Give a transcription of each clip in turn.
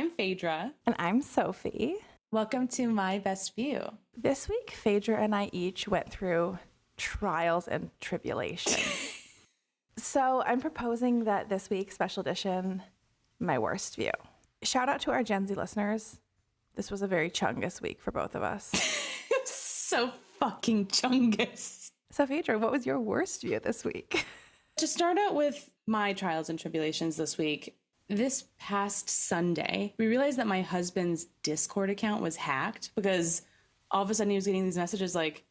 I'm Phaedra. And I'm Sophie. Welcome to My Best View. This week, Phaedra and I each went through trials and tribulations. So I'm proposing that this week, special edition, My Worst View. Shout out to our Gen Z listeners. This was a very chungus week for both of us. So fucking chungus. So Phaedra, what was your worst view this week? To start out with my trials and tribulations this week, this past Sunday, we realized that my husband's Discord account was hacked because all of a sudden he was getting these messages like,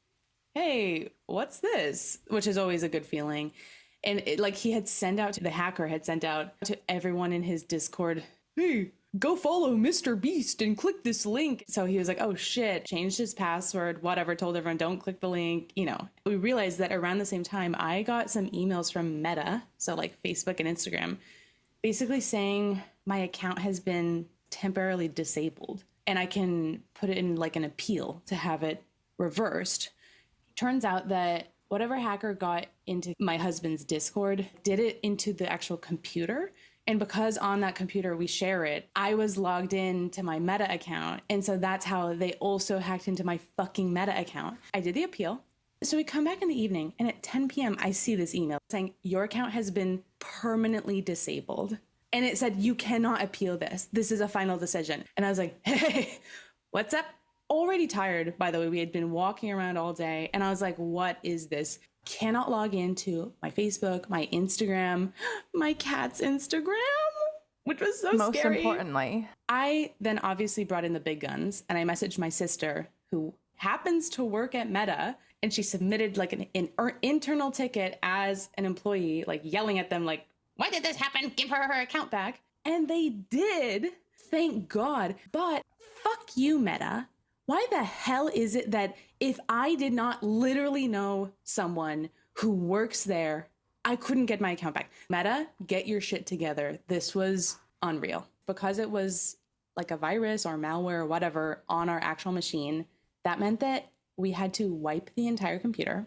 hey, what's this? Which is always a good feeling. And the hacker had sent out to everyone in his Discord, hey, go follow Mr. Beast and click this link. So he was like, oh shit, changed his password, whatever, told everyone, don't click the link. We realized that around the same time, I got some emails from Meta, so like Facebook and Instagram, basically saying my account has been temporarily disabled and I can put it in like an appeal to have it reversed. Turns out that whatever hacker got into my husband's Discord did it into the actual computer. And because on that computer we share it, I was logged in to my Meta account. And so that's how they also hacked into my fucking Meta account. I did the appeal. So we come back in the evening and at 10 p.m. I see this email saying your account has been permanently disabled. And it said, you cannot appeal this. This is a final decision. And I was like, hey, what's up? Already tired, by the way. We had been walking around all day. And I was like, what is this? Cannot log into my Facebook, my Instagram, my cat's Instagram, which was so Most scary. Most importantly, I then obviously brought in the big guns and I messaged my sister who happens to work at Meta. And she submitted like an internal ticket as an employee, like yelling at them like, why did this happen? Give her account back. And they did. Thank God. But fuck you, Meta. Why the hell is it that if I did not literally know someone who works there, I couldn't get my account back? Meta, get your shit together. This was unreal. Because it was like a virus or malware or whatever on our actual machine, that meant that we had to wipe the entire computer.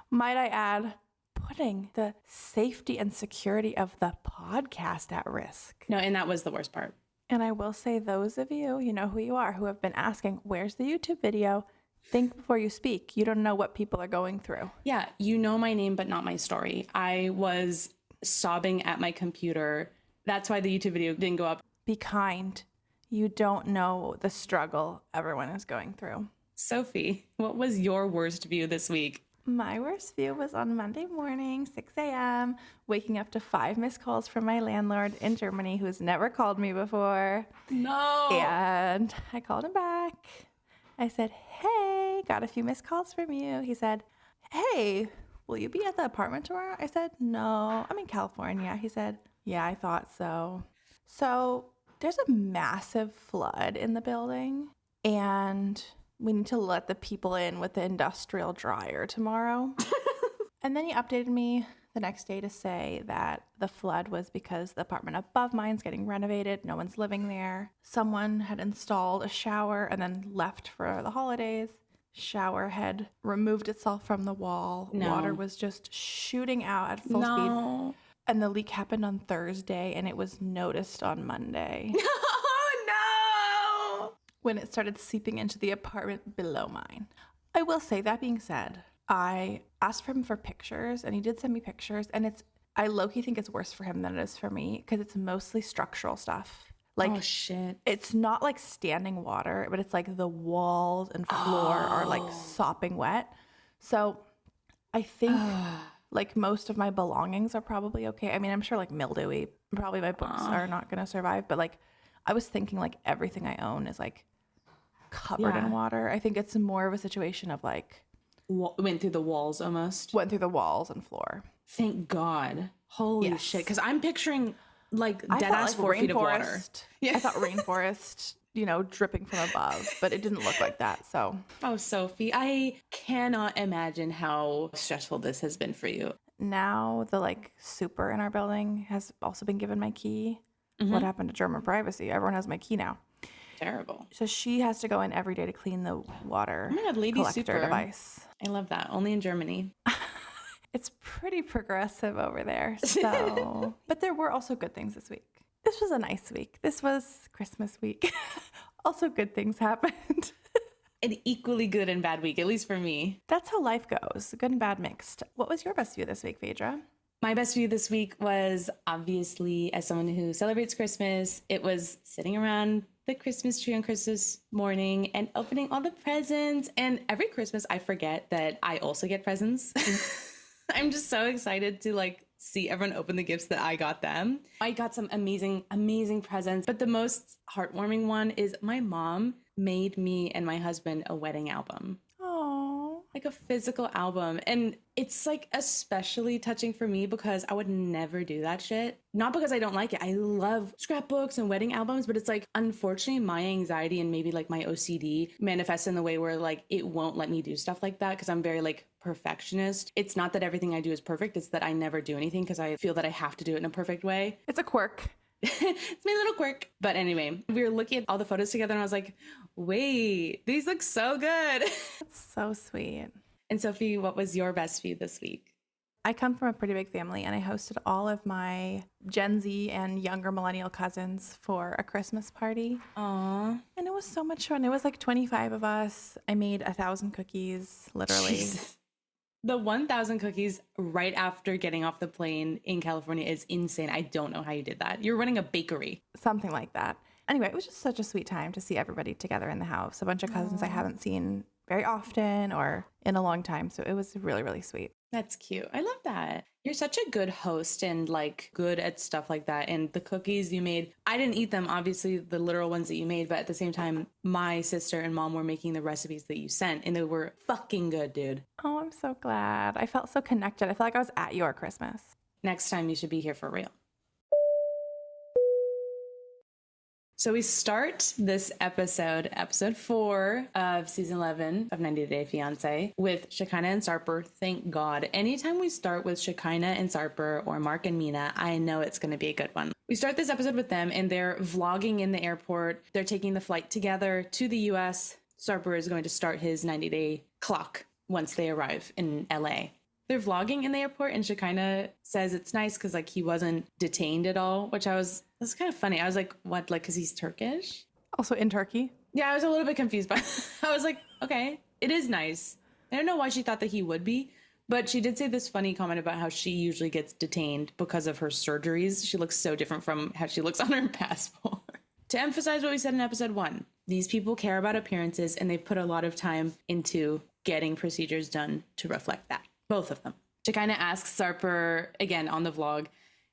Might I add, putting the safety and security of the podcast at risk. No, and that was the worst part. And I will say, those of you, you know who you are, who have been asking, where's the YouTube video? Think before you speak. You don't know what people are going through. Yeah, you know my name, but not my story. I was sobbing at my computer. That's why the YouTube video didn't go up. Be kind. You don't know the struggle everyone is going through. Sophie, what was your worst view this week? My worst view was on Monday morning, 6 a.m., waking up to 5 missed calls from my landlord in Germany who's never called me before. No. And I called him back. I said, hey, got a few missed calls from you. He said, hey, will you be at the apartment tomorrow? I said, no, I'm in California. He said, yeah, I thought so. So there's a massive flood in the building and we need to let the people in with the industrial dryer tomorrow. And then he updated me the next day to say that the flood was because the apartment above mine's getting renovated. No one's living there. Someone had installed a shower and then left for the holidays. Shower had removed itself from the wall. No. Water was just shooting out at full speed. And the leak happened on Thursday and it was noticed on Monday. When it started seeping into the apartment below mine. I will say, that being said, I asked him for pictures and he did send me pictures, and I low-key think it's worse for him than it is for me because it's mostly structural stuff. Like, oh shit. It's not like standing water, but it's like the walls and floor are like sopping wet. So I think like most of my belongings are probably okay. I mean, I'm sure like mildewy, probably my books are not going to survive, but like I was thinking like everything I own is like covered in water. I think it's more of a situation of like went through the walls almost. Went through the walls and floor. Thank God. Holy shit. Because I'm picturing like dead ass 4 feet of water. Yeah. I thought rainforest, dripping from above, but it didn't look like that. So. Oh, Sophie, I cannot imagine how stressful this has been for you. Now the like super in our building has also been given my key. Mm-hmm. What happened to German privacy? Everyone has my key now. Terrible. So she has to go in every day to clean the water collector super device. I love that. Only in Germany. It's pretty progressive over there. So, but there were also good things this week. This was a nice week. This was Christmas week. Also, good things happened. An equally good and bad week, at least for me. That's how life goes. Good and bad mixed. What was your best view this week, Phaedra? My best view this week was obviously, as someone who celebrates Christmas, it was sitting around the Christmas tree on Christmas morning and opening all the presents. And every Christmas, I forget that I also get presents. I'm just so excited to see everyone open the gifts that I got them. I got some amazing, amazing presents. But the most heartwarming one is my mom made me and my husband a wedding album. Oh, Like a physical album. And it's especially touching for me because I would never do that shit. Not because I don't like it. I love scrapbooks and wedding albums, but it's unfortunately my anxiety and maybe my OCD manifests in the way where it won't let me do stuff like that because I'm very perfectionist. It's not that everything I do is perfect. It's that I never do anything because I feel that I have to do it in a perfect way. it's a quirk. It's my little quirk. But anyway, we were looking at all the photos together and I was like, wait, these look so good. That's so sweet. And Sophie, what was your best view this week? I come from a pretty big family and I hosted all of my Gen Z and younger millennial cousins for a Christmas party. Aww. And it was so much fun. It was 25 of us. I made 1,000 cookies, literally. Jesus. The 1,000 cookies right after getting off the plane in California is insane. I don't know how you did that. You're running a bakery. Something like that. Anyway, it was just such a sweet time to see everybody together in the house. A bunch of cousins I haven't seen very often or in a long time. So it was really, really sweet. That's cute. I love that. You're such a good host and good at stuff like that. And the cookies you made, I didn't eat them, obviously the literal ones that you made, but at the same time, my sister and mom were making the recipes that you sent and they were fucking good, dude. Oh, I'm so glad. I felt so connected. I felt like I was at your Christmas. Next time you should be here for real. So we start this episode 4 of season 11 of 90 Day Fiancé with Shekinah and Sarper. Thank God. Anytime we start with Shekinah and Sarper or Mark and Mina, I know it's going to be a good one. We start this episode with them and they're vlogging in the airport. They're taking the flight together to the US. Sarper is going to start his 90-day clock once they arrive in LA. They're vlogging in the airport and Shekinah says it's nice because he wasn't detained at all, which that's kind of funny. I was like, what? Because he's Turkish? Also in Turkey. Yeah, I was a little bit confused, but I was like, okay, it is nice. I don't know why she thought that he would be, but she did say this funny comment about how she usually gets detained because of her surgeries. She looks so different from how she looks on her passport. To emphasize what we said in episode 1, these people care about appearances and they put a lot of time into getting procedures done to reflect that. Both of them. Shekinah asks Sarper, again on the vlog,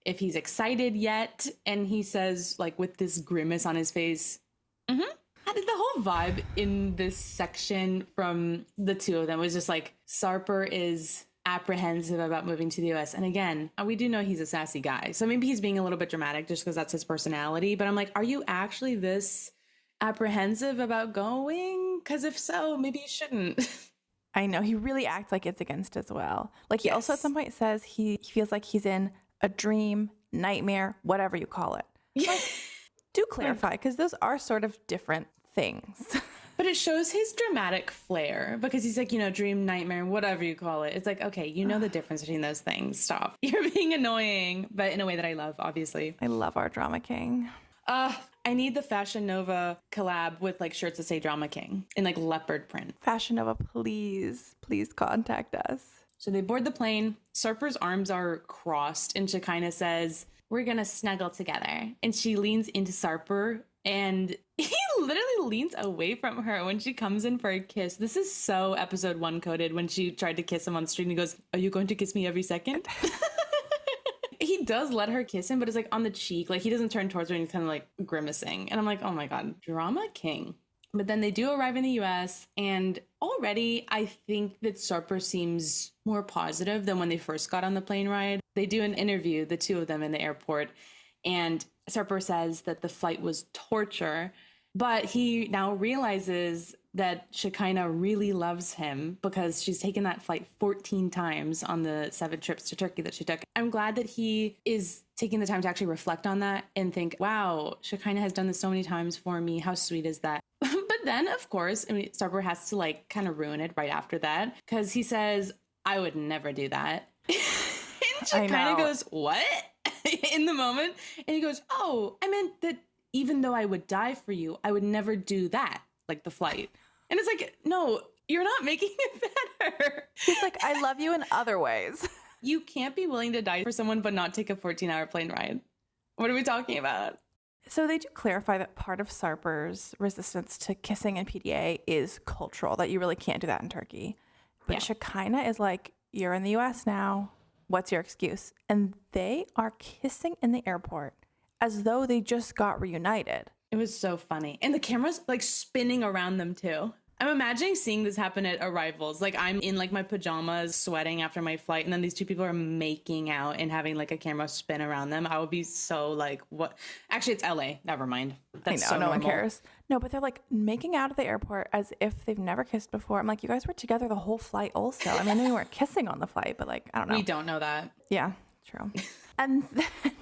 if he's excited yet. And he says, with this grimace on his face, mm-hmm. The whole vibe in this section from the two of them was just Sarper is apprehensive about moving to the US. And again, we do know he's a sassy guy. So maybe he's being a little bit dramatic just because that's his personality. But I'm are you actually this apprehensive about going? Because if so, maybe you shouldn't. I know. He really acts like it's against his will. He Yes. also at some point says he feels like he's in a dream, nightmare, whatever you call it. Yeah. Do clarify, because those are sort of different things. But it shows his dramatic flair because he's dream, nightmare, whatever you call it. It's okay, you know the difference between those things. Stop. You're being annoying, but in a way that I love, obviously. I love our drama king. I need the Fashion Nova collab with shirts that say Drama King in leopard print. Fashion Nova, please contact us. So they board the plane. Sarper's arms are crossed and Shekinah says, we're going to snuggle together. And she leans into Sarper and he literally leans away from her when she comes in for a kiss. This is so episode 1 coded when she tried to kiss him on the street and he goes, are you going to kiss me every second? He does let her kiss him, but it's on the cheek. He doesn't turn towards her and he's kind of grimacing. And I'm oh my God, drama king. But then they do arrive in the US and already I think that Sarper seems more positive than when they first got on the plane ride. They do an interview, the two of them in the airport. And Sarper says that the flight was torture, but he now realizes that Shekinah really loves him because she's taken that flight 14 times on the 7 trips to Turkey that she took. I'm glad that he is taking the time to actually reflect on that and think, wow, Shekinah has done this so many times for me. How sweet is that? But then, of course, Sarper has to kind of ruin it right after that because he says, I would never do that. And Shekinah goes, what? in the moment. And he goes, oh, I meant that even though I would die for you, I would never do that, like the flight. And it's like, no, you're not making it better. He's like, I love you in other ways. You can't be willing to die for someone but not take a 14-hour plane ride. What are we talking about? So they do clarify that part of Sarper's resistance to kissing and PDA is cultural, that you really can't do that in Turkey. But Shekinah is like, you're in the US now. What's your excuse? And they are kissing in the airport as though they just got reunited. It was so funny. And the camera's like spinning around them too. I'm imagining seeing this happen at arrivals. Like I'm in like my pajamas sweating after my flight, and then these two people are making out and having like a camera spin around them. I would be so like, what? Actually, it's LA. Never mind. That's I know, so no normal. one cares. No, but they're like making out at the airport as if they've never kissed before. I'm like, you guys were together the whole flight also. I mean, I know you weren't kissing on the flight, but like, I don't know. We don't know that. Yeah, true. And then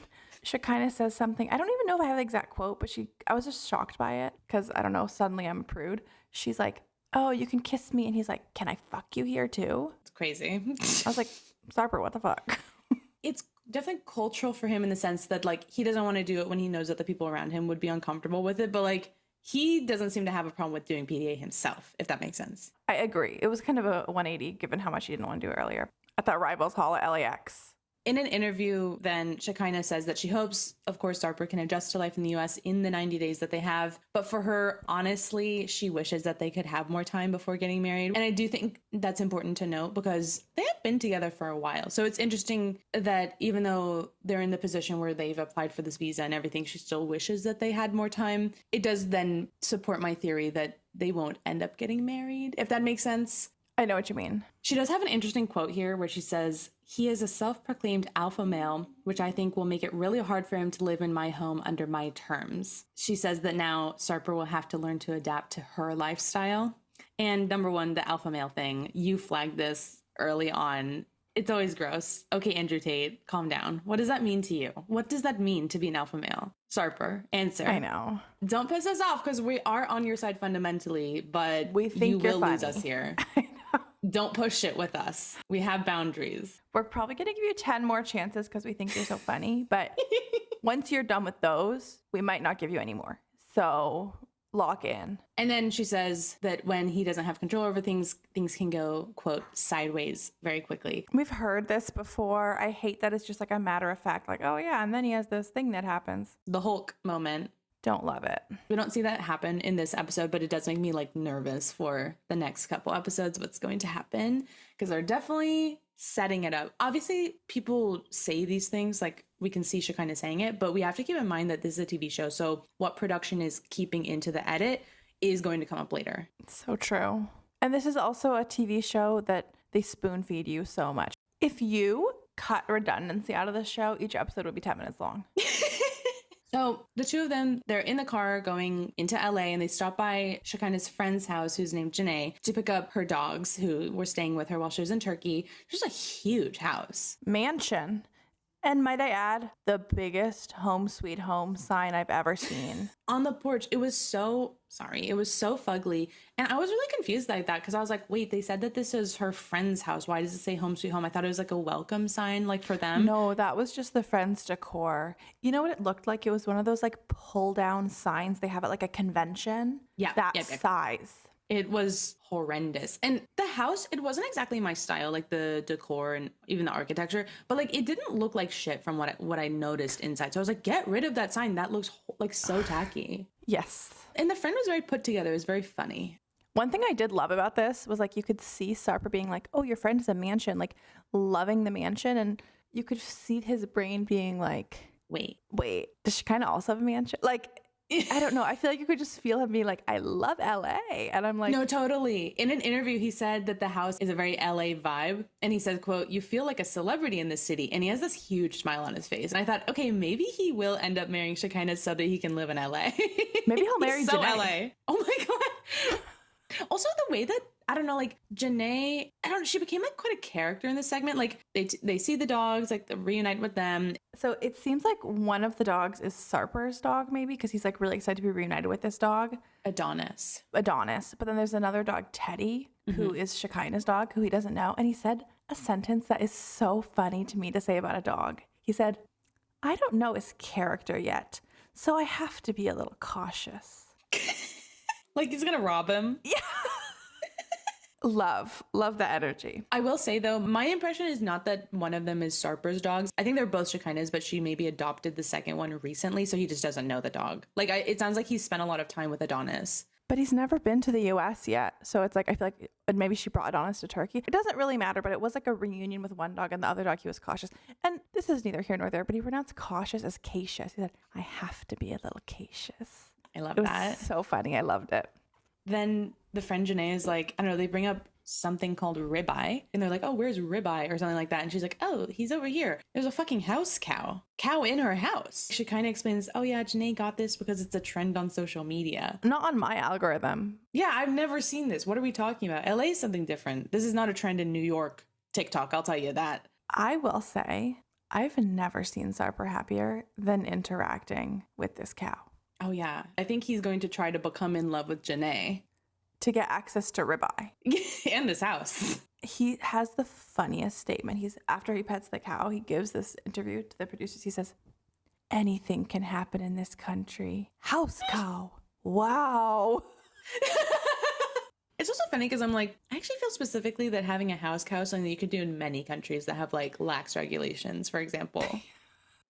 Shekinah says something. I don't even know if I have the exact quote, but I was just shocked by it because I don't know. Suddenly I'm a prude. She's like, oh, you can kiss me. And he's like, can I fuck you here too? It's crazy. I was like, Sarper, what the fuck? It's definitely cultural for him in the sense that like he doesn't want to do it when he knows that the people around him would be uncomfortable with it. But like he doesn't seem to have a problem with doing PDA himself, if that makes sense. I agree. It was kind of a 180 given how much he didn't want to do it earlier. At that Rivals Hall at LAX. In an interview, then Shekinah says that she hopes, of course, Sarper can adjust to life in the U.S. in the 90 days that they have. But for her, honestly, she wishes that they could have more time before getting married. And I do think that's important to note because they have been together for a while. So it's interesting that even though they're in the position where they've applied for this visa and everything, she still wishes that they had more time. It does then support my theory that they won't end up getting married, if that makes sense. I know what you mean. She does have an interesting quote here where she says, he is a self-proclaimed alpha male, which I think will make it really hard for him to live in my home under my terms. She says that now Sarper will have to learn to adapt to her lifestyle. And number one, the alpha male thing, you flagged this early on. It's always gross. Okay, Andrew Tate, calm down. What does that mean to you? What does that mean to be an alpha male? Sarper, answer. I know. Don't piss us off because we are on your side fundamentally, but we think you will lose us here. I know. Don't push it with us. We have boundaries. We're probably going to give you 10 more chances because we think you're so funny. But once you're done with those, we might not give you any more. So lock in. And then she says that when he doesn't have control over things, things can go, quote, sideways very quickly. We've heard this before. I hate that it's just like a matter of fact. Like, oh, yeah. And then he has this thing that happens. The Hulk moment. Don't love it. We don't see that happen in this episode, but it does make me like nervous for the next couple episodes, what's going to happen, because they're definitely setting it up. Obviously, people say these things, like we can see Shekinah saying it, but we have to keep in mind that this is a TV show. So what production is keeping into the edit is going to come up later. It's so true. And this is also a TV show that they spoon feed you so much. If you cut redundancy out of the show, each episode would be 10 minutes long. So the two of them, they're in the car going into LA and they stop by Shekinah's friend's house, who's named Jeanne, to pick up her dogs who were staying with her while she was in Turkey. It's just a huge house. Mansion. And might I add, the biggest home sweet home sign I've ever seen. On the porch, it was so fugly. And I was really confused like that because I was like, wait, they said that this is her friend's house. Why does it say home sweet home? I thought it was like a welcome sign, like for them. No, that was just the friend's decor. You know what it looked like? It was one of those like pull down signs they have at like a convention. Yeah. That size. It was horrendous. And the house, it wasn't exactly my style, like the decor and even the architecture, but like it didn't look like shit from what I noticed inside. So I was like, get rid of that sign. That looks like so tacky. Yes. And the friend was very put together. It was very funny. One thing I did love about this was like you could see Sarper being like, oh, your friend has a mansion, like loving the mansion. And you could see his brain being like, wait, does she kind of also have a mansion? Like, I don't know. I feel like you could just feel him being like, I love LA. And I'm like, no, totally. In an interview, he said that the house is a very LA vibe. And he said, quote, you feel like a celebrity in this city. And he has this huge smile on his face. And I thought, okay, maybe he will end up marrying Shekinah so that he can live in LA. Maybe he'll marry so Jeanne. LA. Oh my God. Also, the way that, I don't know, like Jeanne, she became like quite a character in this segment. Like they see the dogs, like they reunite with them. So it seems like one of the dogs is Sarper's dog, maybe, because he's like really excited to be reunited with this dog. Adonis. But then there's another dog, Teddy, who is Shekinah's dog, who he doesn't know. And he said a sentence that is so funny to me to say about a dog. He said, I don't know his character yet, so I have to be a little cautious. Like he's gonna rob him. Yeah. Love the energy. I will say though, my impression is not that one of them is Sarper's dogs. I think they're both Shekinah's, but she maybe adopted the second one recently, so he just doesn't know the dog. Like it sounds like he's spent a lot of time with Adonis. But he's never been to the US yet. So it's like, I feel like maybe she brought Adonis to Turkey. It doesn't really matter, but it was like a reunion with one dog and the other dog, he was cautious. And this is neither here nor there, but he pronounced cautious as cautious. He said, I have to be a little cautious. I love It was that. so funny. I loved it. Then the friend Jeanne is like, I don't know, they bring up something called ribeye. And they're like, oh, where's ribeye? Or something like that. And she's like, oh, he's over here. There's a fucking house cow in her house. She kind of explains, oh yeah, Jeanne got this because it's a trend on social media. Not on my algorithm. Yeah, I've never seen this. What are we talking about? LA is something different. This is not a trend in New York TikTok, I'll tell you that. I will say, I've never seen Sarper happier than interacting with this cow. Oh yeah, I think he's going to try to become in love with Jeanne. To get access to ribeye. And this house. He has the funniest statement. After he pets the cow, he gives this interview to the producers. He says, anything can happen in this country. House cow. Wow. It's also funny because I'm like, I actually feel specifically that having a house cow is something that you could do in many countries that have like lax regulations, for example.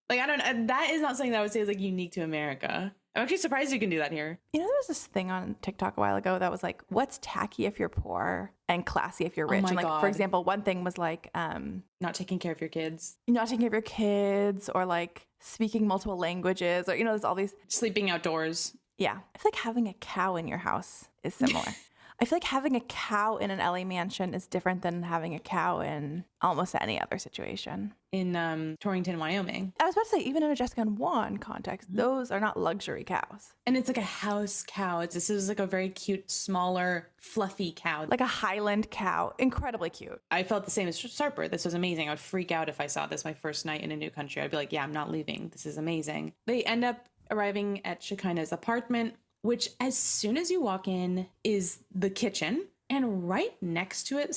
Like, I don't, that is not something that I would say is like unique to America. I'm actually surprised you can do that here. You know, there was this thing on TikTok a while ago that was like, what's tacky if you're poor and classy if you're rich? Oh my and like, God. for example, one thing was like, Not taking care of your kids. not taking care of your kids or like speaking multiple languages or, you know, there's all these. Sleeping outdoors. Yeah. I feel like having a cow in your house is similar. I feel like having a cow in an LA mansion is different than having a cow in almost any other situation. In Torrington, Wyoming. I was about to say, even in a Jessica and Juan context, those are not luxury cows. And it's like a house cow. This is like a very cute, smaller, fluffy cow. Like a Highland cow. Incredibly cute. I felt the same as Sarper. This was amazing. I would freak out if I saw this my first night in a new country. I'd be like, yeah, I'm not leaving. This is amazing. They end up arriving at Shekinah's apartment, which as soon as you walk in is the kitchen. And right next to it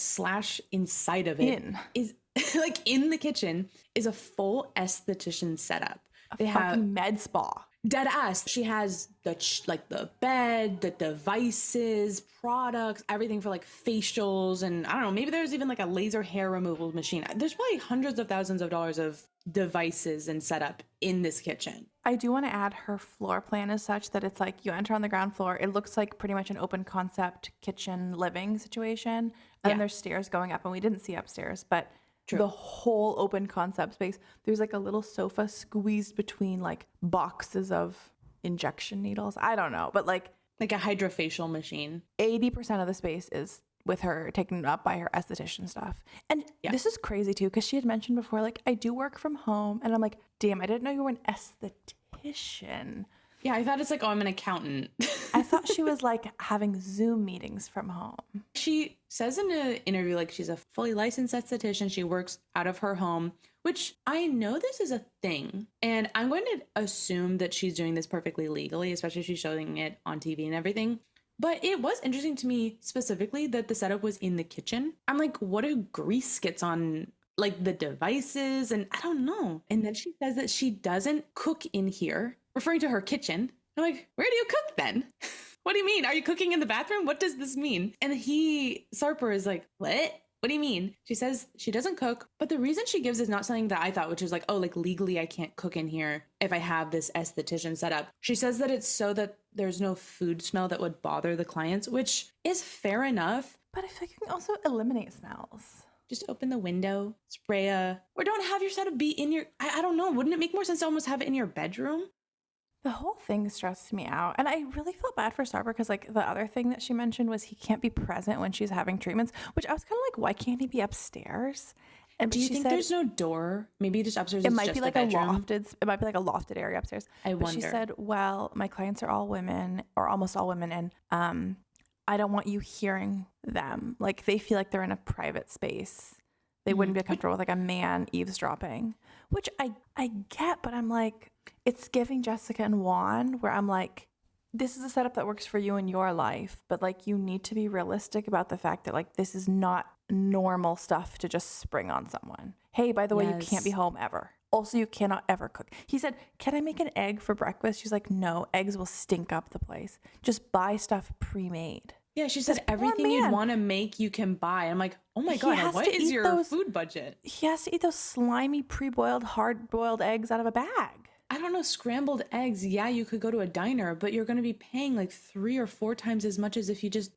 / inside of it is like in the kitchen is a full esthetician setup. They have med spa. Dead ass. She has the bed, the devices, products, everything for like facials, and I don't know, maybe there's even like a laser hair removal machine. There's probably hundreds of thousands of dollars of devices and setup in this kitchen. I do want to add her floor plan is such that it's like you enter on the ground floor. It looks like pretty much an open concept kitchen living situation. And there's stairs going up, and we didn't see upstairs, but the whole open concept space, there's like a little sofa squeezed between like boxes of injection needles. I don't know, but like a hydrofacial machine. 80% of the space is with her taken up by her esthetician stuff. And this is crazy too, because she had mentioned before, like, I do work from home. And I'm like, damn, I didn't know you were an esthetician. Yeah, I thought it's like, oh, I'm an accountant. I thought she was like having Zoom meetings from home. She says in an interview, like, she's a fully licensed esthetician. She works out of her home, which I know this is a thing. And I'm going to assume that she's doing this perfectly legally, especially if she's showing it on TV and everything. But it was interesting to me specifically that the setup was in the kitchen. I'm like, what do grease gets on like the devices? And I don't know. And then she says that she doesn't cook in here, referring to her kitchen. I'm like, where do you cook then? What do you mean? Are you cooking in the bathroom? What does this mean? And Sarper is like, what? What do you mean? She says she doesn't cook, but the reason she gives is not something that I thought, which is like, oh, like legally I can't cook in here if I have this esthetician set up. She says that it's so that there's no food smell that would bother the clients, which is fair enough. But I feel like you can also eliminate smells. Just open the window, spray or don't have your setup be in your, I don't know. Wouldn't it make more sense to almost have it in your bedroom? The whole thing stressed me out. And I really felt bad for Sarper because like the other thing that she mentioned was he can't be present when she's having treatments, which I was kind of like, why can't he be upstairs? And do you think there's no door? Maybe just upstairs. It might be like a lofted area upstairs. I wonder. She said, well, my clients are all women or almost all women. And I don't want you hearing them. Like they feel like they're in a private space. They wouldn't be comfortable with like a man eavesdropping, which I get, but I'm like, it's giving Jessica and Juan where I'm like, this is a setup that works for you in your life, but like you need to be realistic about the fact that like this is not normal stuff to just spring on someone. Hey, by the way, you can't be home ever. Also, you cannot ever cook. He said, can I make an egg for breakfast? She's like, no, eggs will stink up the place. Just buy stuff pre-made. Yeah, she said everything you'd want to make, you can buy. I'm like, oh my God, what is your food budget? He has to eat those slimy, pre-boiled, hard-boiled eggs out of a bag. I don't know, scrambled eggs. Yeah, you could go to a diner, but you're going to be paying like 3 or 4 times as much as if you just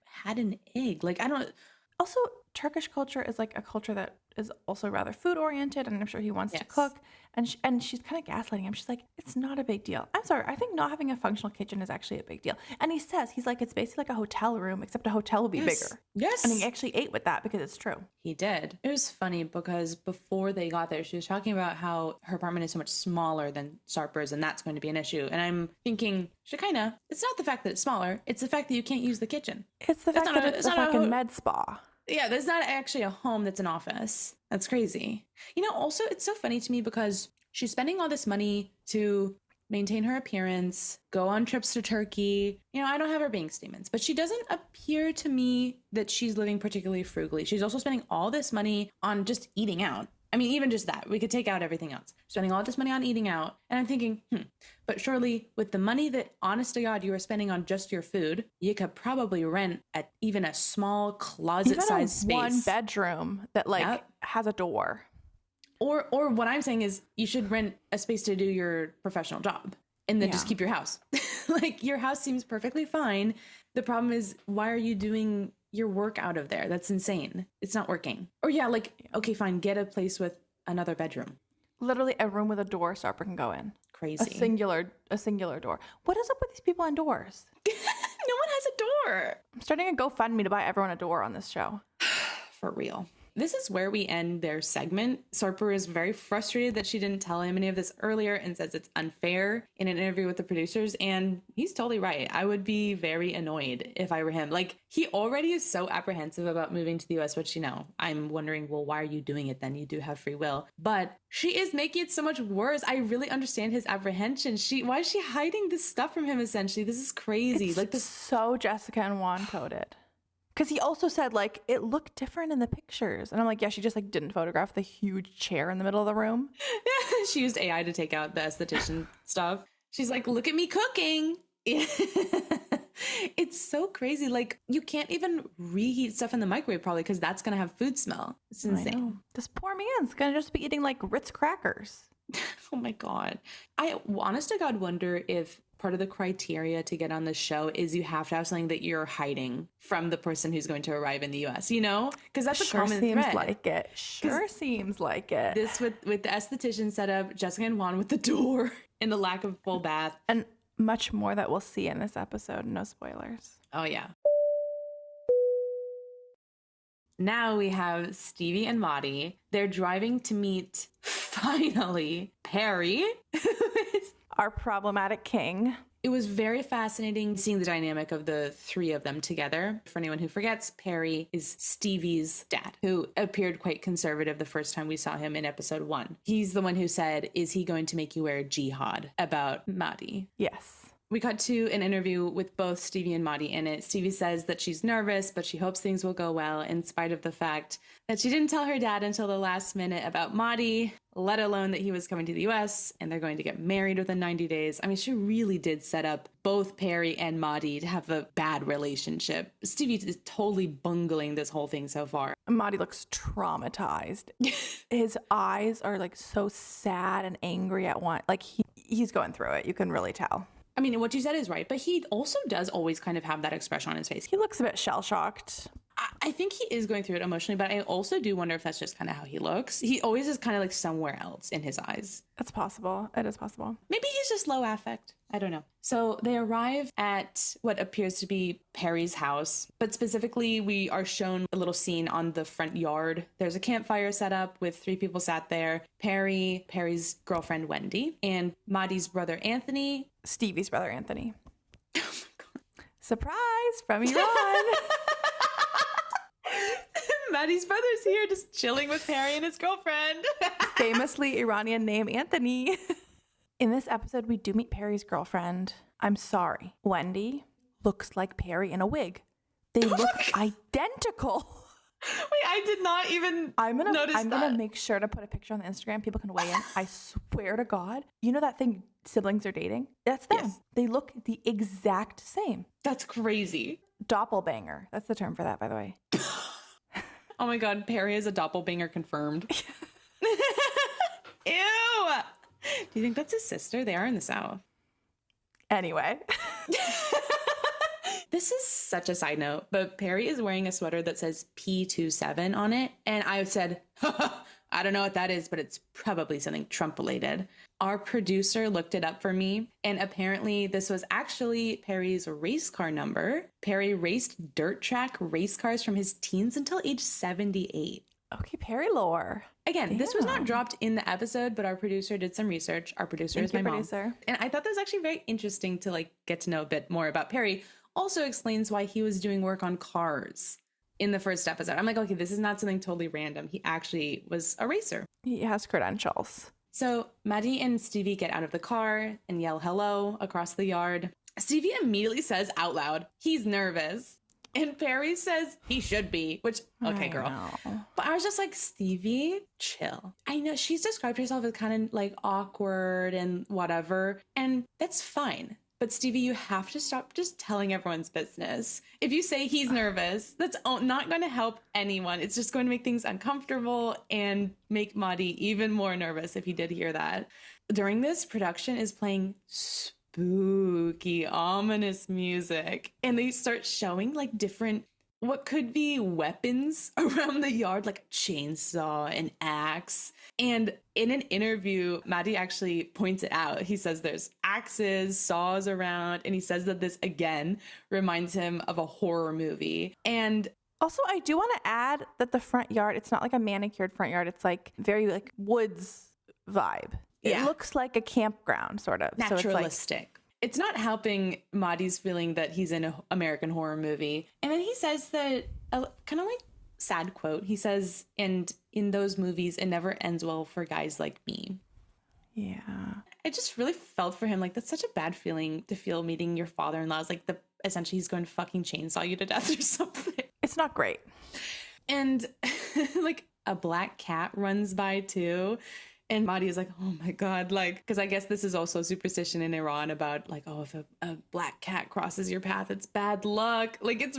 had an egg. Like, I don't. Also, Turkish culture is like a culture that is also rather food oriented, and I'm sure he wants to cook. And she's kind of gaslighting him. She's like, it's not a big deal. I'm sorry. I think not having a functional kitchen is actually a big deal. And he says, he's like, it's basically like a hotel room, except a hotel will be bigger. Yes. And he actually ate with that because it's true. He did. It was funny because before they got there, she was talking about how her apartment is so much smaller than Sarper's, and that's going to be an issue. And I'm thinking, Shekinah, it's not the fact that it's smaller. It's the fact that you can't use the kitchen. It's the fact that it's a fucking med spa. Yeah, there's not actually a home that's an office. That's crazy. You know, also, it's so funny to me because she's spending all this money to maintain her appearance, go on trips to Turkey. You know, I don't have her bank statements, but she doesn't appear to me that she's living particularly frugally. She's also spending all this money on just eating out. I mean, even just that, we could take out everything else. Spending all this money on eating out. And I'm thinking, but surely with the money that, honest to God, you are spending on just your food, you could probably rent even a small closet-sized space. One bedroom that has a door. Or what I'm saying is you should rent a space to do your professional job and then just keep your house. Like, your house seems perfectly fine. The problem is, why are you doing your work out of there? That's insane. It's not working. Or okay, fine, get a place with another bedroom. Literally a room with a door Sarper can go in. Crazy. A singular door. What is up with these people indoors? No one has a door. I'm starting a GoFundMe to buy everyone a door on this show. For real. This is where we end their segment. Sarper is very frustrated that she didn't tell him any of this earlier and says it's unfair in an interview with the producers. And he's totally right. I would be very annoyed if I were him. Like, he already is so apprehensive about moving to the US, which, I'm wondering, well, why are you doing it then? You do have free will. But she is making it so much worse. I really understand his apprehension. Why is she hiding this stuff from him, essentially? This is crazy. It's so Jessica and Juan coded. Because he also said, it looked different in the pictures. And I'm like, yeah, she just, didn't photograph the huge chair in the middle of the room. She used AI to take out the esthetician stuff. She's like, look at me cooking. It's so crazy. Like, you can't even reheat stuff in the microwave, probably, because that's going to have food smell. It's insane. This poor man's going to just be eating, Ritz crackers. Oh, my God. I, honest to God, wonder if part of the criteria to get on the show is you have to have something that you're hiding from the person who's going to arrive in the US, Because that's a common thread. Sure seems like it. This with the esthetician setup, Jessica and Juan with the door and the lack of full bath. And much more that we'll see in this episode. No spoilers. Oh, yeah. Now we have Stevi and Mahdi. They're driving to meet, finally, Perry. Our problematic king. It was very fascinating seeing the dynamic of the 3 of them together. For anyone who forgets, Perry is Stevi's dad, who appeared quite conservative the first time we saw him in episode 1. He's the one who said, is he going to make you wear jihad about Mahdi? Yes. We cut to an interview with both Stevi and Mahdi in it. Stevi says that she's nervous, but she hopes things will go well in spite of the fact that she didn't tell her dad until the last minute about Mahdi, let alone that he was coming to the US and they're going to get married within 90 days. I mean, she really did set up both Perry and Mahdi to have a bad relationship. Stevi is totally bungling this whole thing so far. Mahdi looks traumatized. His eyes are so sad and angry at once. He's going through it. You can really tell. I mean, what you said is right, but he also does always kind of have that expression on his face. He looks a bit shell-shocked. I think he is going through it emotionally, but I also do wonder if that's just kind of how he looks. He always is kind of somewhere else in his eyes. It's possible. It is possible. Maybe he's just low affect. I don't know. So they arrive at what appears to be Perry's house, but specifically we are shown a little scene on the front yard. There's a campfire set up with 3 people sat there. Perry's girlfriend, Wendy, and Mahdi's brother, Anthony. Stevi's brother, Anthony. Oh my God. Surprise from Iran. Maddie's brother's here just chilling with Perry and his girlfriend. Famously Iranian name, Anthony. In this episode, we do meet Perry's girlfriend. I'm sorry. Wendy looks like Perry in a wig. They look identical. Wait, I did not even notice I'm gonna make sure to put a picture on the Instagram. People can weigh in. I swear to God. You know that thing siblings are dating? That's them. Yes. They look the exact same. That's crazy. Doppelbanger. That's the term for that, by the way. Oh my God, Perry is a doppelbanger confirmed. Ew. Do you think that's his sister? They are in the South. Anyway. This is such a side note, but Perry is wearing a sweater that says P27 on it. And I said, I don't know what that is, but it's probably something Trump related. Our producer looked it up for me, and apparently this was actually Perry's race car number. Perry raced dirt track race cars from his teens until age 78. Okay, Perry lore. Again, Damn. This was not dropped in the episode, but our producer did some research. Our producer is my mom. And I thought that was actually very interesting to like get to know a bit more about Perry. Also explains why he was doing work on cars in the first episode. I'm like, okay, this is not something totally random. He actually was a racer. He has credentials. So Mahdi and Stevi get out of the car and yell hello across the yard. Stevi immediately says out loud, he's nervous. And Perry says he should be, which, okay, girl. But I was just like, Stevi, chill. I know she's described herself as kind of like awkward and whatever, and that's fine. But Stevi, you have to stop just telling everyone's business. If you say he's nervous, that's not going to help anyone. It's just going to make things uncomfortable and make Mahdi even more nervous if he did hear that. During this, production is playing spooky, ominous music. And they start showing like different, what could be weapons around the yard, like a chainsaw, an axe. And in an interview, Mahdi actually points it out. He says there's axes, saws around, and he says that this, again, reminds him of a horror movie. And also, I do want to add that the front yard, it's not like a manicured front yard. It's like very like woods vibe. It looks like a campground, sort of. Naturalistic. So it's not helping Mahdi's feeling that he's in an American horror movie. And then he says that, kind of like sad quote, he says, and in those movies, it never ends well for guys like me. Yeah. I just really felt for him. Like, that's such a bad feeling to feel meeting your father-in-law. It's like essentially he's going to fucking chainsaw you to death or something. It's not great. And like a black cat runs by too. And Mahdi is like, oh my God, like, because I guess this is also superstition in Iran about like, oh, if a black cat crosses your path, it's bad luck. Like, it's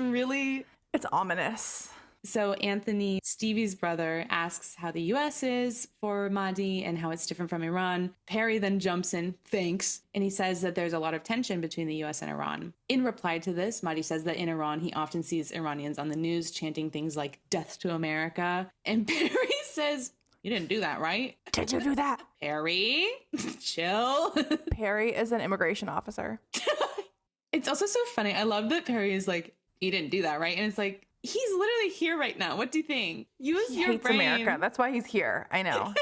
ominous. So Anthony, Stevie's brother, asks how the U.S. is for Mahdi and how it's different from Iran. Perry then jumps in, thanks, and he says that there's a lot of tension between the U.S. and Iran. In reply to this, Mahdi says that in Iran, he often sees Iranians on the news chanting things like death to America. And Perry says, you didn't do that, right? Did you do that? Perry, chill. Perry is an immigration officer. It's also so funny. I love that Perry is like, you didn't do that, right? And it's like, he's literally here right now. What do you think? Use he your hates brain. America. That's why he's here. I know.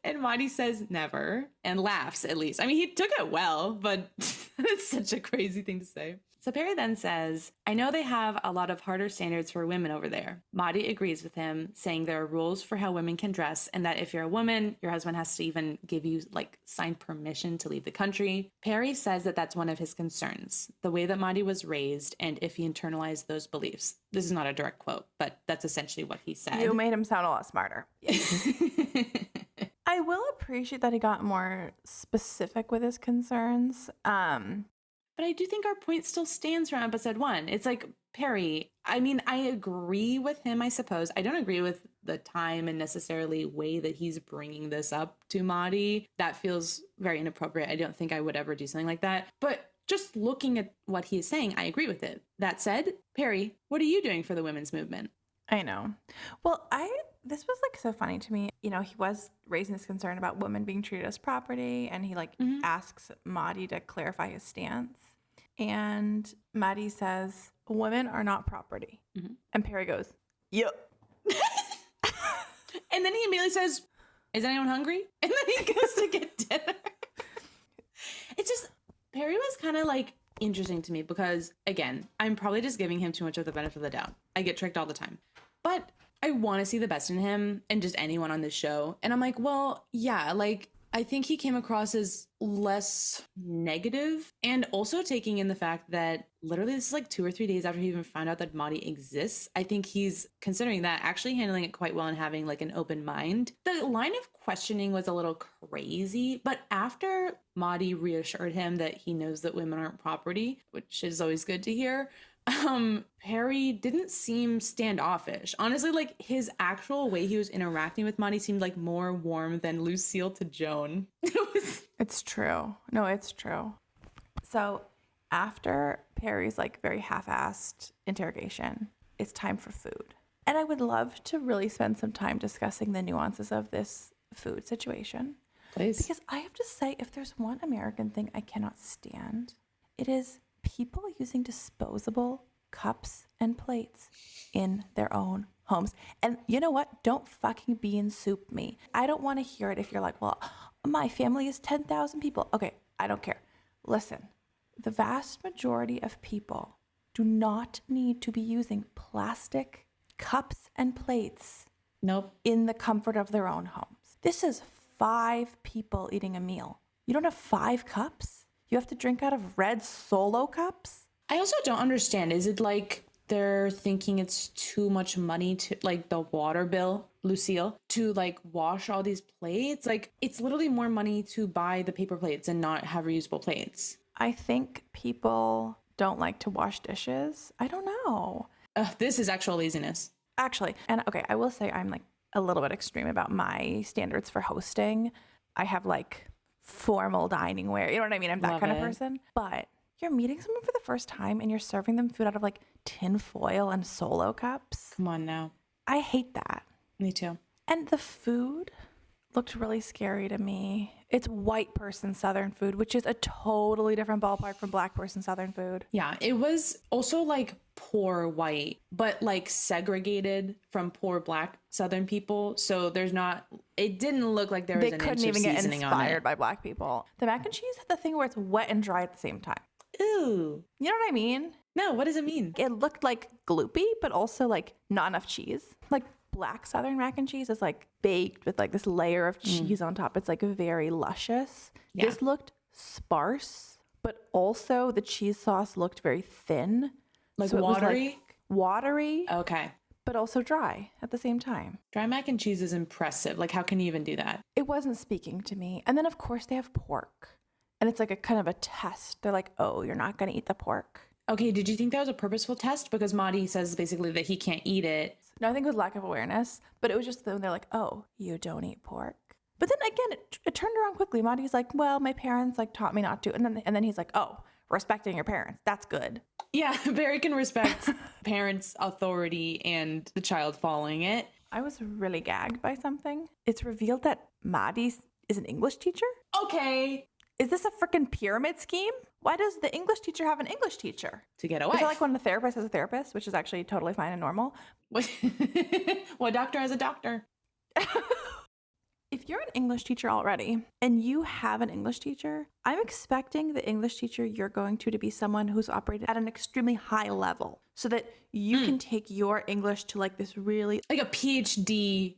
And Mahdi says never and laughs at least. I mean, he took it well, but it's such a crazy thing to say. So Perry then says, I know they have a lot of harder standards for women over there. Mahdi agrees with him, saying there are rules for how women can dress and that if you're a woman, your husband has to even give you like signed permission to leave the country. Perry says that that's one of his concerns, the way that Mahdi was raised and if he internalized those beliefs. This is not a direct quote, but that's essentially what he said. You made him sound a lot smarter. Yes. I will appreciate that he got more specific with his concerns. But I do think our point still stands from episode 1. It's like, Perry, I mean, I agree with him, I suppose. I don't agree with the time and necessarily way that he's bringing this up to Mahdi. That feels very inappropriate. I don't think I would ever do something like that. But just looking at what he is saying, I agree with it. That said, Perry, what are you doing for the women's movement? I know. Well, this was like so funny to me. You know, he was raising this concern about women being treated as property, and he like asks Mahdi to clarify his stance. And Mahdi says, women are not property. And Perry goes, yep. And then he immediately says, is anyone hungry? And then he goes to get dinner. It's just, Perry was kind of like interesting to me because, again, I'm probably just giving him too much of the benefit of the doubt. I get tricked all the time. But I want to see the best in him and just anyone on this show. And I'm like, well, yeah, like I think he came across as less negative, and also taking in the fact that literally this is like 2 or 3 days after he even found out that Mahdi exists. I think he's considering that, actually handling it quite well and having like an open mind. The line of questioning was a little crazy, but after Mahdi reassured him that he knows that women aren't property, which is always good to hear, Perry didn't seem standoffish. Honestly, like his actual way he was interacting with Monty seemed like more warm than Lucille to Joan. It's true. No, it's true. So after Perry's like very half-assed interrogation, it's time for food. And I would love to really spend some time discussing the nuances of this food situation. Please. Because I have to say, if there's one American thing I cannot stand, it is people using disposable cups and plates in their own homes. And you know what? Don't fucking bean soup me. I don't want to hear it if you're like, well, my family is 10,000 people. Okay, I don't care. Listen, the vast majority of people do not need to be using plastic cups and plates in the comfort of their own homes. This is 5 people eating a meal. You don't have 5 cups? You have to drink out of red Solo cups? I also don't understand. Is it like they're thinking it's too much money to, like, the water bill, Lucille, to like wash all these plates? Like, it's literally more money to buy the paper plates and not have reusable plates. I think people don't like to wash dishes. I don't know. This is actual laziness. Actually, and okay, I will say I'm like a little bit extreme about my standards for hosting. I have like formal dining wear. You know what I mean? I'm that Love kind of it. person. But you're meeting someone for the first time and you're serving them food out of like tin foil and Solo cups. Come on now. I hate that. Me too. And the food looked really scary to me. It's white person Southern food, which is a totally different ballpark from black person Southern food. Yeah, it was also like poor white, but like segregated from poor black Southern people. So there's not, it didn't look like there was They an couldn't inch of even get seasoning on inspired it. by black people. The mac and cheese had the thing where it's wet and dry at the same time. Ooh. You know what I mean? No, what does it mean? It looked like gloopy, but also like not enough cheese. Like black Southern mac and cheese is like baked with like this layer of cheese on top. It's like very luscious. Yeah. This looked sparse, but also the cheese sauce looked very thin. Like So it was, watery? watery, Okay. but also dry at the same time. Dry mac and cheese is impressive. Like, how can you even do that? It wasn't speaking to me. And then of course they have pork. And it's like a kind of a test. They're like, oh, you're not going to eat the pork. Okay, did you think that was a purposeful test? Because Mahdi says basically that he can't eat it. No, I think it was lack of awareness, but it was just when they're like, oh, you don't eat pork. But then again, it turned around quickly. Mahdi's like, well, my parents like taught me not to. And then he's like, oh, respecting your parents. That's good. Yeah, Barry can respect parents' authority and the child following it. I was really gagged by something. It's revealed that Mahdi is an English teacher. Okay. Is this a freaking pyramid scheme? Why does the English teacher have an English teacher? To get a Is wife. it like when the therapist has a therapist, which is actually totally fine and normal? Well, a doctor has a doctor. If you're an English teacher already and you have an English teacher, I'm expecting the English teacher you're going to be someone who's operated at an extremely high level so that you can take your English to like this really Like a PhD.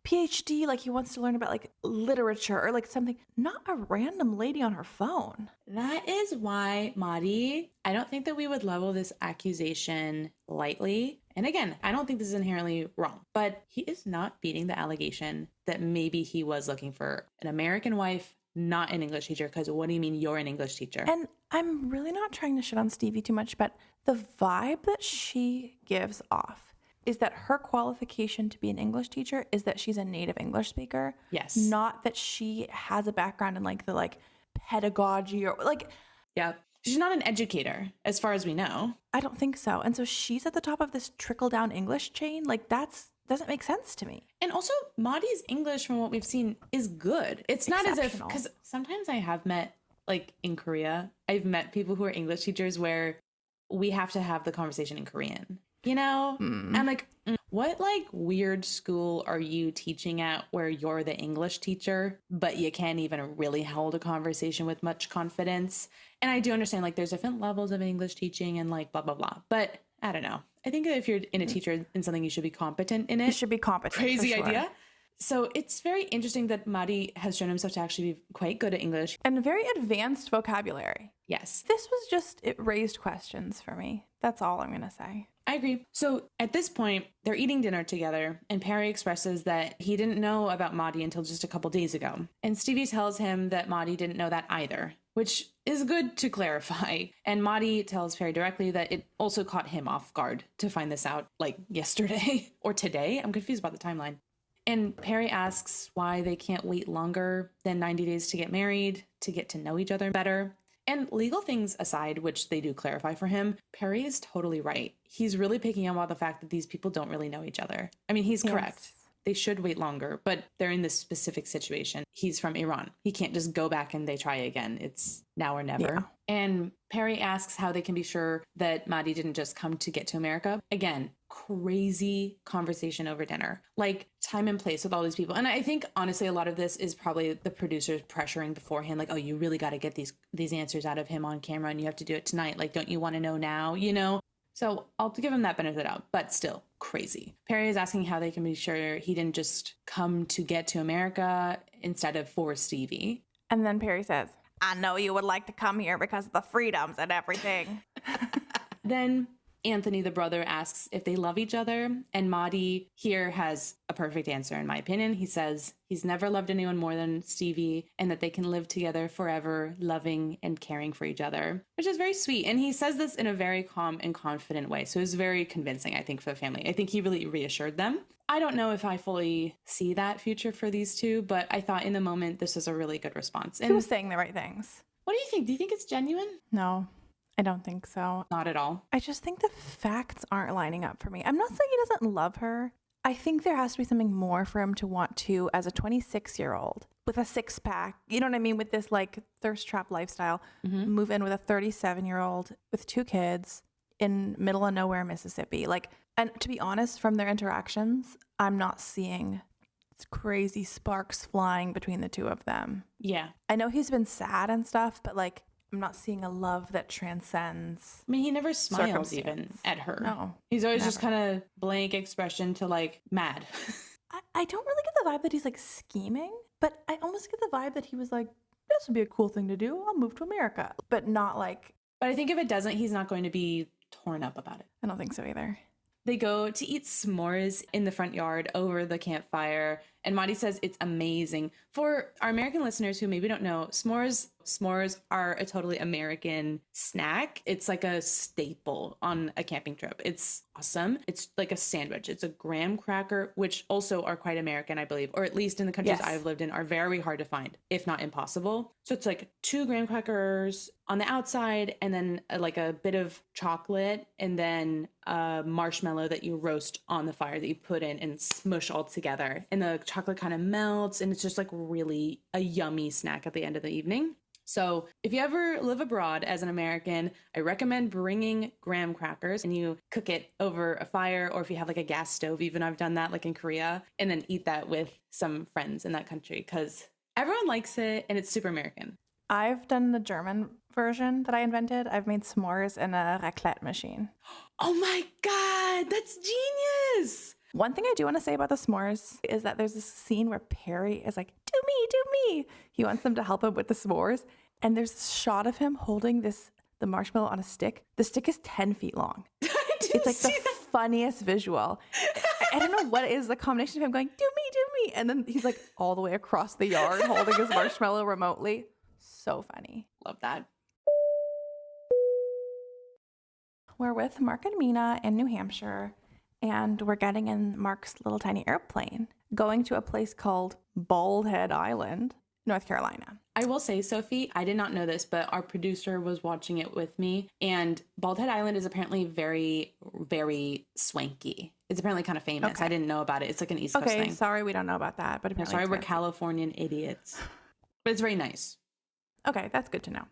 like he wants to learn about like literature or like something, not a random lady on her phone. That is why, Mahdi, I don't think that we would level this accusation lightly. And again, I don't think this is inherently wrong, but he is not beating the allegation that maybe he was looking for an American wife, not an English teacher. Because what do you mean you're an English teacher? And I'm really not trying to shit on Stevie too much, but the vibe that she gives off is that her qualification to be an English teacher is that she's a native English speaker. Yes. Not that she has a background in like the like pedagogy or like. Yeah. She's not an educator, as far as we know. I don't think so. And so she's at the top of this trickle down English chain. Like doesn't make sense to me. And also, Mahdi's English, from what we've seen, is good. It's not as if, Exceptional. because sometimes I have met, like in Korea, I've met people who are English teachers where we have to have the conversation in Korean, you know? I'm like, what like weird school are you teaching at where you're the English teacher, but you can't even really hold a conversation with much confidence? And I do understand like there's different levels of English teaching and like blah, blah, blah. But I don't know. I think that if you're in a teacher in something, you should be competent in it. You should be competent. Crazy for sure. idea. So it's very interesting that Mahdi has shown himself to actually be quite good at English. And very advanced vocabulary. Yes. This was just, it raised questions for me. That's all I'm going to say. I agree. So at this point, they're eating dinner together, and Perry expresses that he didn't know about Mahdi until just a couple days ago. And Stevie tells him that Mahdi didn't know that either, which is good to clarify. And Mahdi tells Perry directly that it also caught him off guard to find this out like yesterday or today. I'm confused about the timeline. And Perry asks why they can't wait longer than 90 days to get married, to get to know each other better. And legal things aside, which they do clarify for him, Perry is totally right. He's really picking up on the fact that these people don't really know each other. I mean, he's correct. They should wait longer, but they're in this specific situation. He's from Iran. He can't just go back and they try again. It's now or never. Yeah. And Perry asks how they can be sure that Mahdi didn't just come to get to America. Again, crazy conversation over dinner, like time and place with all these people. And I think honestly, a lot of this is probably the producers pressuring beforehand, like, oh, you really got to get these answers out of him on camera and you have to do it tonight. Like, don't you want to know now? You know? So I'll give him that benefit out, but still crazy. Perry is asking how they can be sure he didn't just come to get to America instead of for Stevie. And then Perry says, I know you would like to come here because of the freedoms and everything. Then Anthony, the brother, asks if they love each other, and Mahdi here has a perfect answer, in my opinion. He says he's never loved anyone more than Stevie, and that they can live together forever, loving and caring for each other, which is very sweet. And he says this in a very calm and confident way, so it's very convincing, I think, for the family. I think he really reassured them. I don't know if I fully see that future for these two, but I thought in the moment this was a really good response. And He was saying the right things. what do you think? Do you think it's genuine? No, I don't think so. Not at all. I just think the facts aren't lining up for me. I'm not saying he doesn't love her. I think there has to be something more for him to want to, as a 26-year-old with a six-pack, you know what I mean, with this like thirst trap lifestyle, move in with a 37-year-old with two kids in middle of nowhere, Mississippi. Like, and to be honest, from their interactions, I'm not seeing crazy sparks flying between the two of them. Yeah. I know he's been sad and stuff, but like, I'm not seeing a love that transcends. I mean, he never smiles even at her. No. He's always just kind of blank expression to like mad. I don't really get the vibe that he's like scheming, but I almost get the vibe that he was like, this would be a cool thing to do. I'll move to America. But not like. But I think if it doesn't, he's not going to be torn up about it. I don't think so either. They go to eat s'mores in the front yard over the campfire. And Mahdi says it's amazing. For our American listeners who maybe don't know, s'mores are a totally American snack. It's like a staple on a camping trip. It's awesome. It's like a sandwich. It's a graham cracker, which also are quite American, I believe, or at least in the countries I've lived in, are very hard to find, if not impossible. So it's like 2 graham crackers on the outside, and then like a bit of chocolate, and then a marshmallow that you roast on the fire that you put in and smush all together. And the chocolate kind of melts, and it's just like really a yummy snack at the end of the evening. So if you ever live abroad as an American, I recommend bringing graham crackers and you cook it over a fire, or if you have like a gas stove, even I've done that like in Korea, and then eat that with some friends in that country because everyone likes it and it's super American. I've done the German version that I invented. I've made s'mores in a raclette machine. Oh my God, that's genius. One thing I do want to say about the s'mores is that there's this scene where Perry is like, do me. He wants them to help him with the s'mores. And there's this shot of him holding the marshmallow on a stick. The stick is 10 feet long. It's like the funniest visual. I don't know what it is, the combination of him going, do me. And then he's like all the way across the yard holding his marshmallow remotely. So funny. Love that. We're with Mark and Mina in New Hampshire, and we're getting in Mark's little tiny airplane, going to a place called Bald Head Island, North Carolina. I will say, Sophie, I did not know this, but our producer was watching it with me, and Bald Head Island is apparently very, very swanky. It's apparently kind of famous. Okay. I didn't know about it. It's like an East Coast thing. Okay, sorry we don't know about that, but apparently we're Californian idiots. But it's very nice. Okay, that's good to know.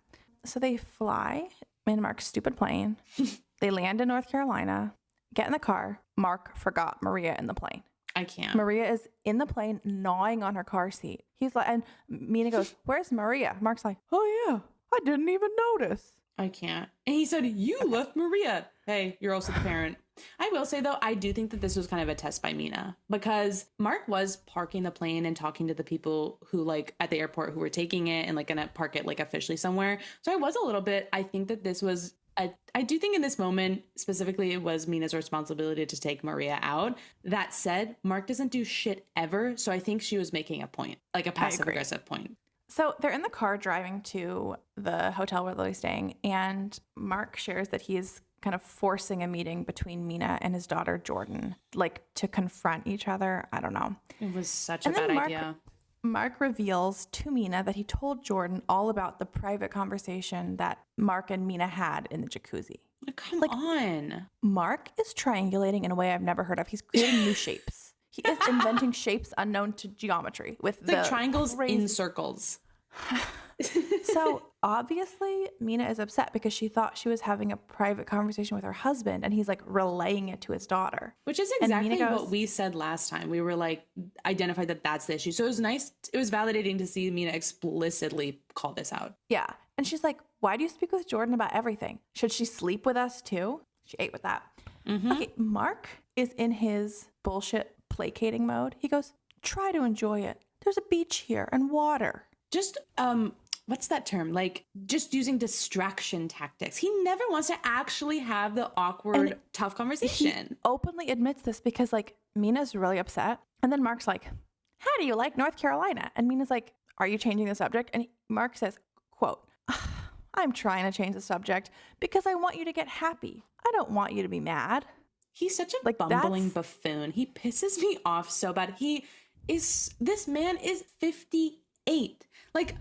So they fly in Mark's stupid plane. They land in North Carolina, get in the car. Mark forgot Maria in the plane. I can't. Maria is in the plane gnawing on her car seat. He's like, and Mina goes, where's Maria? Mark's like, oh yeah, I didn't even notice. I can't. And he said, you left Maria. Hey, you're also the parent. I will say, though, I do think that this was kind of a test by Mina, because Mark was parking the plane and talking to the people who, like, at the airport who were taking it and, like, going to park it, like, officially somewhere. So I was a little bit, I think that this was, I do think in this moment, specifically, it was Mina's responsibility to take Maria out. That said, Mark doesn't do shit ever. So I think she was making a point, like a passive aggressive point. So they're in the car driving to the hotel where Lily's staying, and Mark shares that he's kind of forcing a meeting between Mina and his daughter Jordan, like to confront each other. I don't know. It was such a bad idea. Mark reveals to Mina that he told Jordan all about the private conversation that Mark and Mina had in the jacuzzi. Come on. Mark is triangulating in a way I've never heard of. He's creating new shapes. He is inventing shapes unknown to geometry with the triangles in circles. So obviously Mina is upset because she thought she was having a private conversation with her husband, and he's like relaying it to his daughter. Which is exactly what we said last time. We were like, identified that that's the issue. So it was nice. It was validating to see Mina explicitly call this out. Yeah. And she's like, why do you speak with Jordan about everything? Should she sleep with us too? She ate with that. Mm-hmm. Okay. Mark is in his bullshit placating mode. He goes, try to enjoy it. There's a beach here and water. Just, what's that term? Like, just using distraction tactics. He never wants to actually have the awkward, tough conversation. He openly admits this because, like, Mina's really upset. And then Mark's like, how do you like North Carolina? And Mina's like, are you changing the subject? And Mark says, quote, I'm trying to change the subject because I want you to get happy. I don't want you to be mad. He's such a bumbling buffoon. He pisses me off so bad. This man is 58. Like,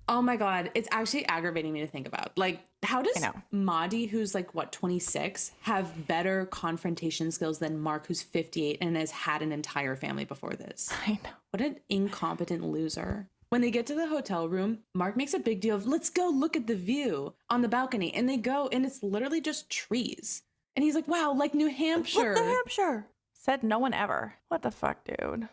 oh my God, it's actually aggravating me to think about. Like, how does Mahdi, who's like, 26, have better confrontation skills than Mark, who's 58 and has had an entire family before this? I know. What an incompetent loser. When they get to the hotel room, Mark makes a big deal of, let's go look at the view on the balcony. And they go, and it's literally just trees. And he's like, wow, like New Hampshire. What New Hampshire? Said no one ever. What the fuck, dude?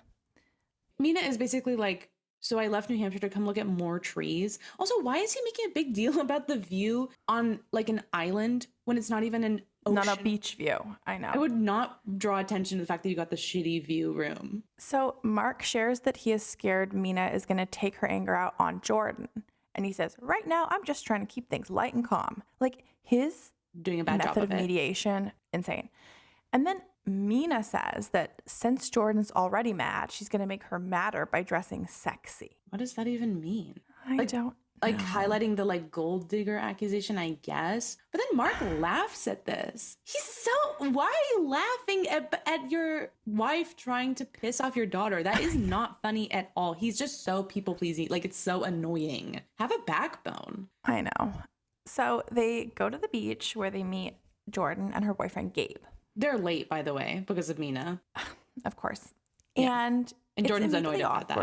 Mina is basically like, so I left New Hampshire to come look at more trees. Also, why is he making a big deal about the view on like an island when it's not even an ocean? Not a beach view. I know. I would not draw attention to the fact that you got the shitty view room. So Mark shares that he is scared Mina is going to take her anger out on Jordan. And he says, right now, I'm just trying to keep things light and calm. Like his doing a bad job of mediation, insane. And then Mina says that since Jordan's already mad, she's going to make her madder by dressing sexy. What does that even mean? I don't like know. Highlighting the like gold digger accusation, I guess. But then Mark laughs at this. Why are you laughing at your wife trying to piss off your daughter? That is not funny at all. He's just so people pleasing. Like, it's so annoying. Have a backbone. I know. So they go to the beach where they meet Jordan and her boyfriend Gabe. They're late, by the way, because of Mina. Of course. Yeah. And Jordan's annoyed about that.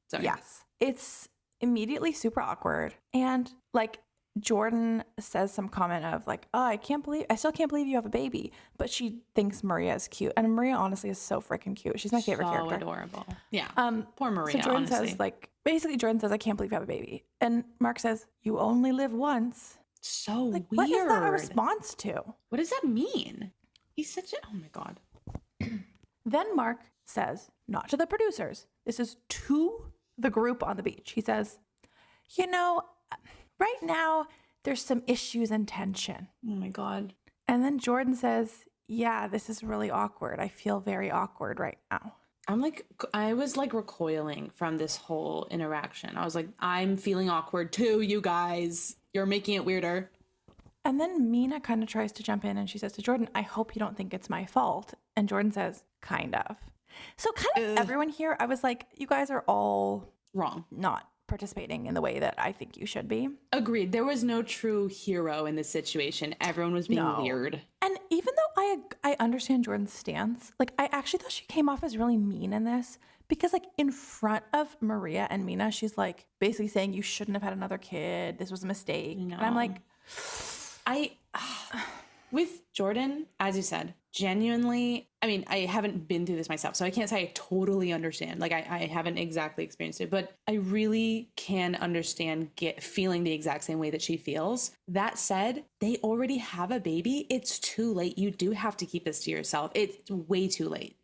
Sorry. Yes. It's immediately super awkward. And like Jordan says some comment of like, oh, I still can't believe you have a baby. But she thinks Maria is cute. And Maria honestly is so freaking cute. She's my favorite character. So adorable. Yeah. Poor Maria, so Jordan honestly. says Jordan says, I can't believe you have a baby. And Mark says, you only live once. So weird. What is that a response to? What does that mean? He's such oh my God. Then Mark says, not to the producers. This is to the group on the beach. He says, right now there's some issues and tension. Oh my God. And then Jordan says, yeah, this is really awkward. I feel very awkward right now. I was like recoiling from this whole interaction. I was like, I'm feeling awkward too, you guys. You're making it weirder. And then Mina kind of tries to jump in and she says to Jordan, I hope you don't think it's my fault. And Jordan says, kind of. So kind of everyone here, I was like, you guys are all wrong. Not participating in the way that I think you should be. Agreed. There was no true hero in this situation. Everyone was being weird. And even though I understand Jordan's stance, like I actually thought she came off as really mean in this because like in front of Maria and Mina, she's like basically saying you shouldn't have had another kid. This was a mistake. No. And I'm like, with Jordan, as you said, genuinely, I mean, I haven't been through this myself, so I can't say I totally understand. Like, I haven't exactly experienced it, but I really can understand feeling the exact same way that she feels. That said, they already have a baby. It's too late. You do have to keep this to yourself. It's way too late.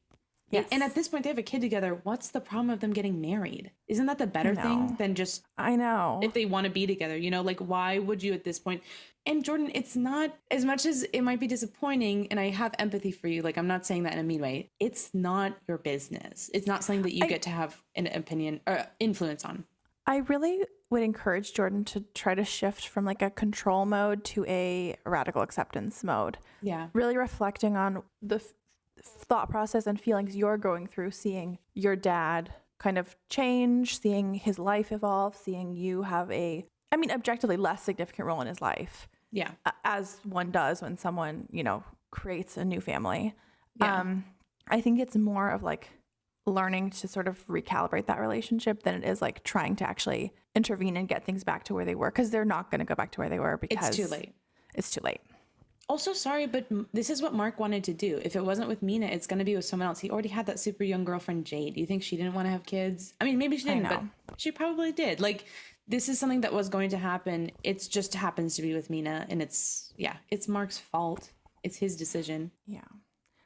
Yes. And at this point, they have a kid together. What's the problem of them getting married? Isn't that the better thing than just... I know. If they want to be together, you know, like, why would you at this point? And Jordan, it's not, as much as it might be disappointing, and I have empathy for you, like, I'm not saying that in a mean way. It's not your business. It's not something that you get to have an opinion or influence on. I really would encourage Jordan to try to shift from like a control mode to a radical acceptance mode. Yeah. Really reflecting on the thought process and feelings you're going through, seeing your dad kind of change, seeing his life evolve, seeing you have objectively less significant role in his life. Yeah. As one does when someone, creates a new family. Yeah. I think it's more of like learning to sort of recalibrate that relationship than it is like trying to actually intervene and get things back to where they were, because they're not going to go back to where they were because it's too late. It's too late. Also, sorry, but this is what Mark wanted to do. If it wasn't with Mina, it's going to be with someone else. He already had that super young girlfriend, Jade. Do you think she didn't want to have kids? I mean, maybe she didn't, but she probably did. Like, this is something that was going to happen. It's just happens to be with Mina, and it's Mark's fault. It's his decision. Yeah.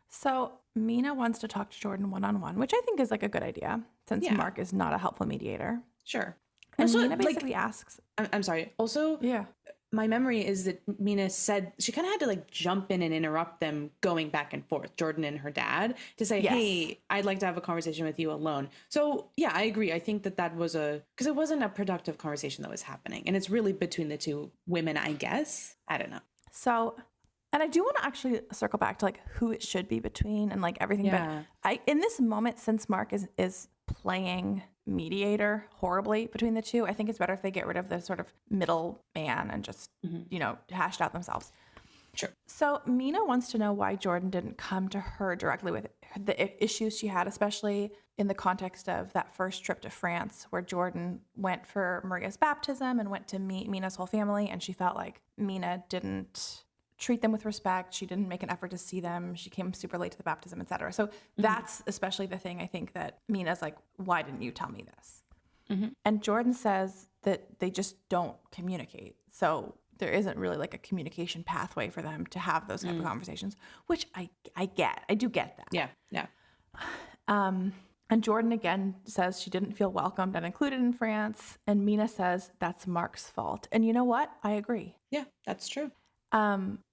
So Mina wants to talk to Jordan one-on-one, which I think is like a good idea since Mark is not a helpful mediator. Sure. And also, Mina basically asks... I'm sorry. Also, my memory is that Mina said she kind of had to like jump in and interrupt them going back and forth, Jordan and her dad, to say, hey, I'd like to have a conversation with you alone. So yeah, I agree. I think that was because it wasn't a productive conversation that was happening. And it's really between the two women, I guess. I don't know. So, and I do want to actually circle back to like who it should be between and like everything. Yeah. But in this moment, since Mark is playing mediator horribly between the two, I think it's better if they get rid of the sort of middle man and just, hash it out themselves. Sure. So Mina wants to know why Jordan didn't come to her directly with the issues she had, especially in the context of that first trip to France where Jordan went for Maria's baptism and went to meet Mina's whole family. And she felt like Mina didn't treat them with respect. She didn't make an effort to see them. She came super late to the baptism, etc. So that's especially the thing I think that Mina's like, why didn't you tell me this? Mm-hmm. And Jordan says that they just don't communicate. So there isn't really like a communication pathway for them to have those type of conversations, which I get. I do get that. Yeah. Yeah. And Jordan again says she didn't feel welcomed and included in France. And Mina says that's Mark's fault. And you know what? I agree. Yeah, that's true.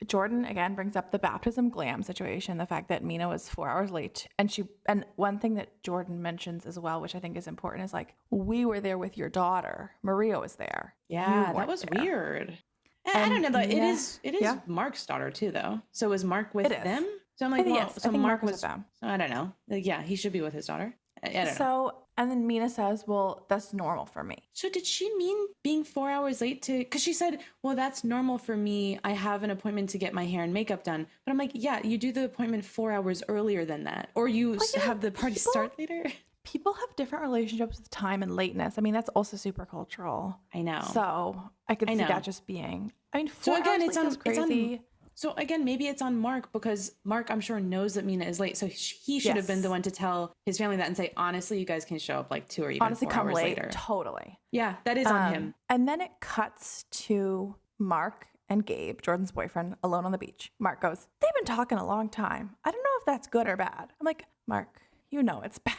Jordan again brings up the baptism glam situation, the fact that Mina was 4 hours late. And one thing that Jordan mentions as well, which I think is important, is like, we were there with your daughter. Maria was there. Yeah, that was weird. I don't know, though. Mina, it is Mark's daughter too, though. So was Mark with them? So I'm like, yes, so I think Mark was was with them. I don't know. Like, yeah, he should be with his daughter. I don't know. So, and then Mina says, well, that's normal for me. So did she mean being 4 hours late because she said, well, that's normal for me. I have an appointment to get my hair and makeup done. But I'm like, yeah, you do the appointment 4 hours earlier than that. Or you have the party start later. People have different relationships with time and lateness. I mean, that's also super cultural. I know. So I could see that just being, 4 so again, hours late is crazy. So again, maybe it's on Mark because Mark, I'm sure, knows that Mina is late. So he should have been the one to tell his family that and say, honestly, you guys can show up like 2 or even 4 hours later. Totally. Yeah, that is on him. And then it cuts to Mark and Gabe, Jordan's boyfriend, alone on the beach. Mark goes, they've been talking a long time. I don't know if that's good or bad. I'm like, Mark, it's bad.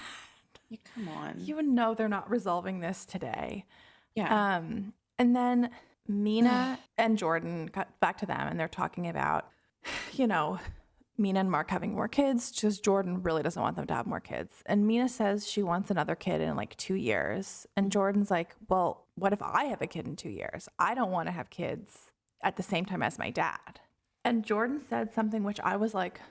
Yeah, come on. You know they're not resolving this today. Yeah. And then Mina and Jordan cut back to them and they're talking about, Mina and Mark having more kids, just Jordan really doesn't want them to have more kids. And Mina says she wants another kid in like 2 years. And Jordan's like, well, what if I have a kid in 2 years? I don't want to have kids at the same time as my dad. And Jordan said something which I was like,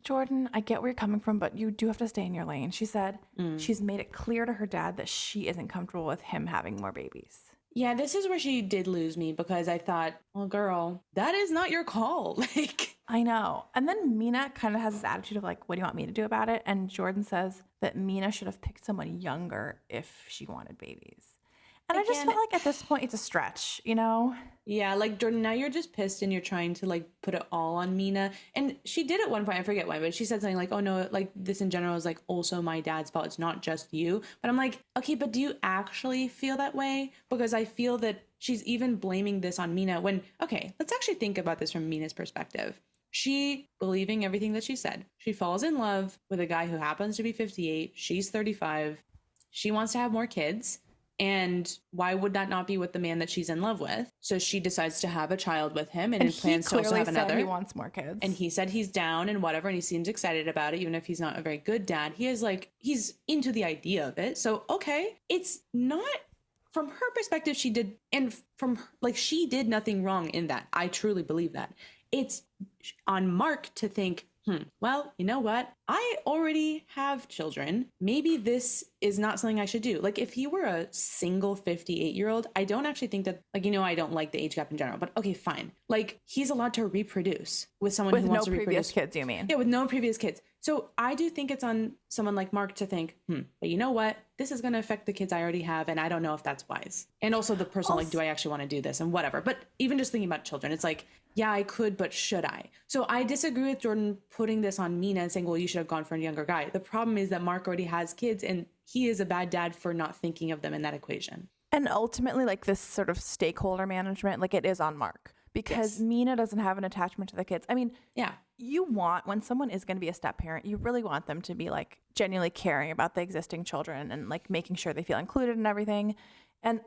Jordan, I get where you're coming from, but you do have to stay in your lane. She said she's made it clear to her dad that she isn't comfortable with him having more babies. Yeah, this is where she did lose me because I thought, well, girl, that is not your call. Like, I know. And then Mina kind of has this attitude of like, what do you want me to do about it? And Jordan says that Mina should have picked someone younger if she wanted babies. And I just felt like at this point it's a stretch, you know? Yeah, like Jordan, now you're just pissed and you're trying to like put it all on Mina. And she did at one point, I forget why, but she said something like, oh no, like this in general is like also my dad's fault. It's not just you. But I'm like, okay, but do you actually feel that way? Because I feel that she's even blaming this on Mina when, okay, let's actually think about this from Mina's perspective. She, believing everything that she said, she falls in love with a guy who happens to be 58. She's 35. She wants to have more kids. And why would that not be with the man that she's in love with? So she decides to have a child with him and plans to also have another. He wants more kids. And he said he's down and whatever. And he seems excited about it, even if he's not a very good dad. He is like, he's into the idea of it. So, okay, it's not from her perspective. She did. And from like, she did nothing wrong in that. I truly believe that. It's on Mark to think, well, you know what? I already have children. Maybe this is not something I should do. Like if he were a single 58-year-old, I don't actually think that, like, you know, I don't like the age gap in general, but okay, fine. Like he's allowed to reproduce with someone who wants to reproduce. With no previous kids, you mean? Yeah, with no previous kids. So I do think it's on someone like Mark to think, but you know what? This is going to affect the kids I already have. And I don't know if that's wise. And also the personal, like, do I actually want to do this and whatever. But even just thinking about children, it's like, yeah, I could, but should I? So I disagree with Jordan putting this on Mina and saying, well, you should have gone for a younger guy. The problem is that Mark already has kids and he is a bad dad for not thinking of them in that equation. And ultimately, like this sort of stakeholder management, like it is on Mark because Mina doesn't have an attachment to the kids. I mean, yeah, you want, when someone is going to be a step parent, you really want them to be like genuinely caring about the existing children and like making sure they feel included and everything. And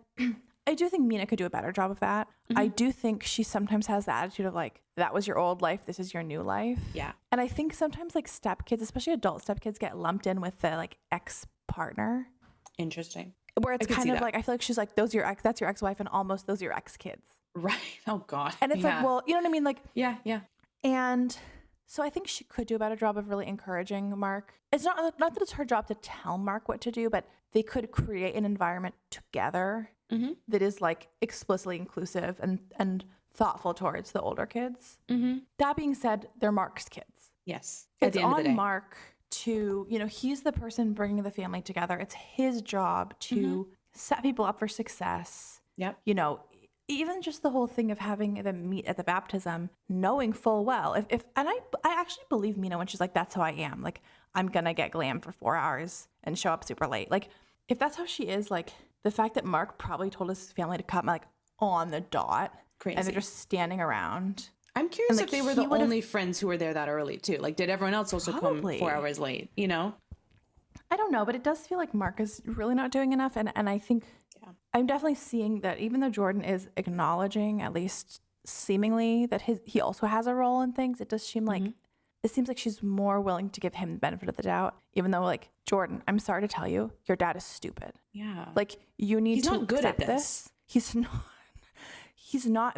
I do think Mina could do a better job of that. I do think she sometimes has the attitude of like, that was your old life, this is your new life. Yeah. And I think sometimes like stepkids, especially adult stepkids, get lumped in with the like ex-partner. Interesting. Where it's kind of like, I feel like she's like, those are your ex, that's your ex-wife, and almost those are your ex-kids. Right. Oh God. And it's like, well, you know what I mean? Like, yeah. And so I think she could do a better job of really encouraging Mark. It's not that it's her job to tell Mark what to do, but they could create an environment together that is like explicitly inclusive and thoughtful towards the older kids. That being said, they're Mark's kids. Yes. It's on Mark to, you know, he's the person bringing the family together. It's his job to set people up for success. Yep. You know, even just the whole thing of having them meet at the baptism, knowing full well, and I actually believe Mina when she's like, that's how I am. Like, I'm going to get glam for 4 hours and show up super late. Like, if that's how she is, like, the fact that Mark probably told his family to come, like, on the dot. Crazy. And they're just standing around. I'm curious if they were the only friends who were there that early, too. Like, did everyone else also come 4 hours late, you know? I don't know, but it does feel like Mark is really not doing enough. And I think I'm definitely seeing that even though Jordan is acknowledging, at least seemingly, that he also has a role in things, it does seem like it seems like she's more willing to give him the benefit of the doubt, even though, like, Jordan, I'm sorry to tell you, your dad is stupid. Yeah. Like, you need to not good accept at this. He's not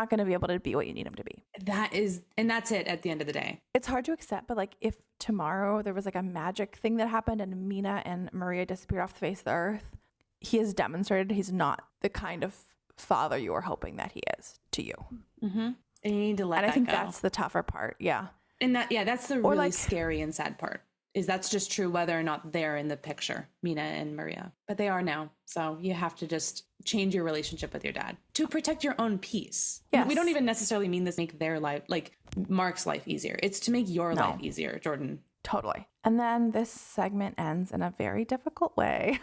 going to be able to be what you need him to be. That's it at the end of the day. It's hard to accept, but like if tomorrow there was like a magic thing that happened and Mina and Maria disappeared off the face of the earth, he has demonstrated he's not the kind of father you are hoping that he is to you. And you need to let that go. And I think that's the tougher part. Yeah. And that's the really scary and sad part. Is that's just true whether or not they're in the picture, Mina and Maria. But they are now. So you have to just change your relationship with your dad to protect your own peace. Yes. We don't even necessarily mean this to make their life, like Mark's life, easier. It's to make your life easier, Jordan. Totally. And then this segment ends in a very difficult way.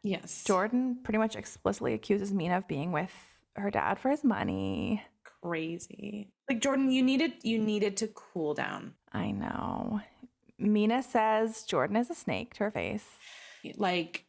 Yes. Jordan pretty much explicitly accuses Mina of being with her dad for his money. Crazy. Like, Jordan, you needed to cool down. I know. Mina says Jordan is a snake to her face. Like,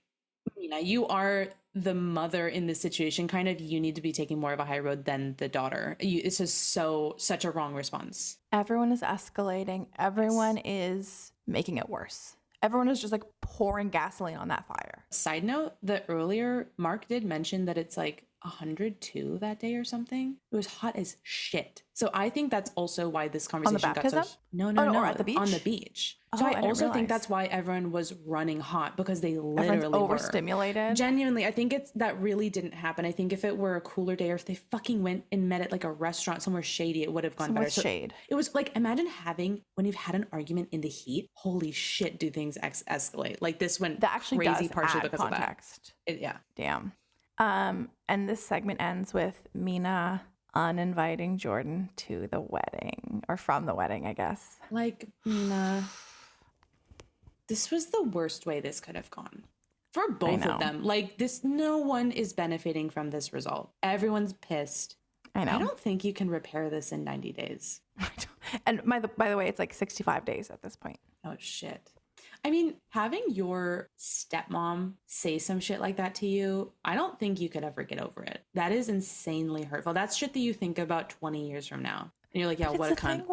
Mina, you are the mother in this situation. Kind of, you need to be taking more of a high road than the daughter. It's just such a wrong response. Everyone is escalating. Everyone is making it worse. Everyone is just like pouring gasoline on that fire. Side note, the earlier Mark did mention that it's like 102 that day or something. It was hot as shit. So I think that's also why this conversation got so... No, at the beach? On the beach. So I also think that's why everyone was running hot, because they literally were overstimulated. Genuinely, I think that really didn't happen. I think if it were a cooler day, or if they fucking went and met at like a restaurant somewhere shady, it would have gone better. Shade. It was like, imagine when you've had an argument in the heat, holy shit, do things escalate. Like this went that actually crazy does partially add because context. of that. Yeah. Damn. And this segment ends with Mina uninviting Jordan to the wedding, or from the wedding, I guess. Like, Mina, this was the worst way this could have gone. For both of them. Like, this, no one is benefiting from this result. Everyone's pissed. I know. I don't think you can repair this in 90 days. And by the way, it's like 65 days at this point. Oh, shit. I mean, having your stepmom say some shit like that to you, I don't think you could ever get over it. That is insanely hurtful. That's shit that you think about 20 years from now. And you're like, yeah, what a cunt.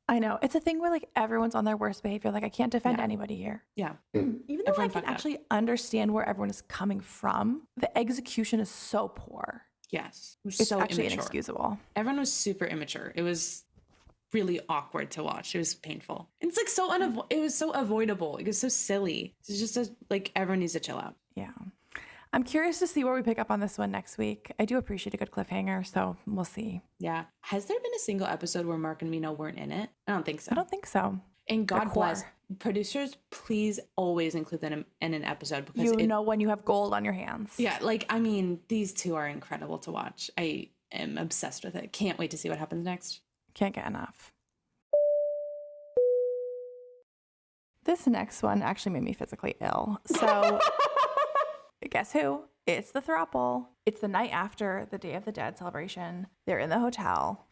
I know. It's a thing where like everyone's on their worst behavior. Like, I can't defend anybody here. Yeah. Even though I can actually understand where everyone is coming from, the execution is so poor. Yes. It's so actually inexcusable. Everyone was super immature. It was really awkward to watch. It was painful. And it's like it was so avoidable. It was so silly. It's just like everyone needs to chill out. Yeah. I'm curious to see where we pick up on this one next week. I do appreciate a good cliffhanger, so we'll see. Yeah. Has there been a single episode where Mark and Mina weren't in it? I don't think so. I don't think so. And God bless. Producers, please always include them in an episode, because you know when you have gold on your hands. Yeah, like, I mean, these two are incredible to watch. I am obsessed with it. Can't wait to see what happens next. Can't get enough. This next one actually made me physically ill. So guess who? It's the throuple. It's the night after the Day of the Dead celebration. They're in the hotel.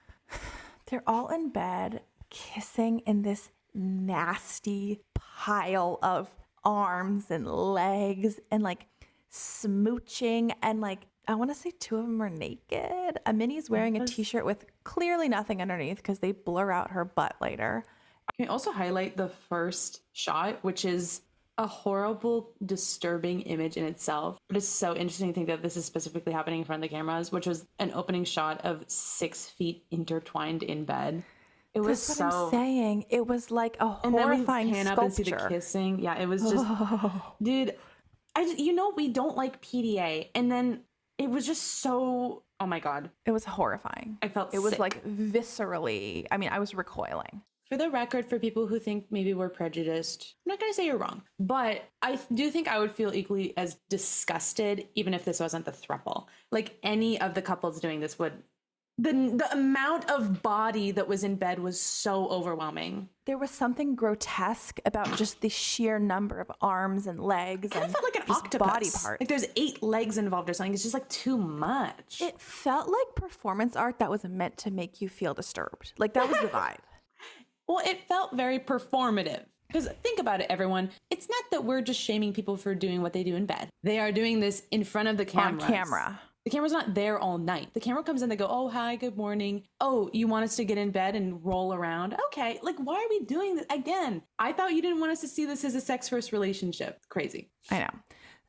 They're all in bed kissing in this nasty pile of arms and legs and like smooching, and like I want to say two of them are naked. Amani's wearing a t-shirt with clearly nothing underneath because they blur out her butt later. Can you also highlight the first shot, which is a horrible, disturbing image in itself? But it's so interesting to think that this is specifically happening in front of the cameras, which was an opening shot of 6 feet intertwined in bed. It was That's what I'm saying. It was like a horrifying and then we pan sculpture. up and see the kissing. Yeah, it was just, dude. We don't like PDA, and then it was just so. Oh my god, it was horrifying. I felt it was like viscerally. I mean, I was recoiling. For the record, for people who think maybe we're prejudiced, I'm not going to say you're wrong, but I do think I would feel equally as disgusted even if this wasn't the throuple. Like, any of the couples doing this would. The amount of body that was in bed was so overwhelming. There was something grotesque about just the sheer number of arms and legs. It kind of felt like an octopus. Body parts. Like there's 8 legs involved or something. It's just like too much. It felt like performance art that was meant to make you feel disturbed. Like, that was the vibe. Well, it felt very performative. Because think about it, everyone. It's not that we're just shaming people for doing what they do in bed. They are doing this in front of the cameras. On camera. The camera's not there all night. The camera comes in, they go, oh, hi, good morning. Oh, you want us to get in bed and roll around? Okay, like, why are we doing this? Again, I thought you didn't want us to see this as a sex-first relationship. Crazy. I know.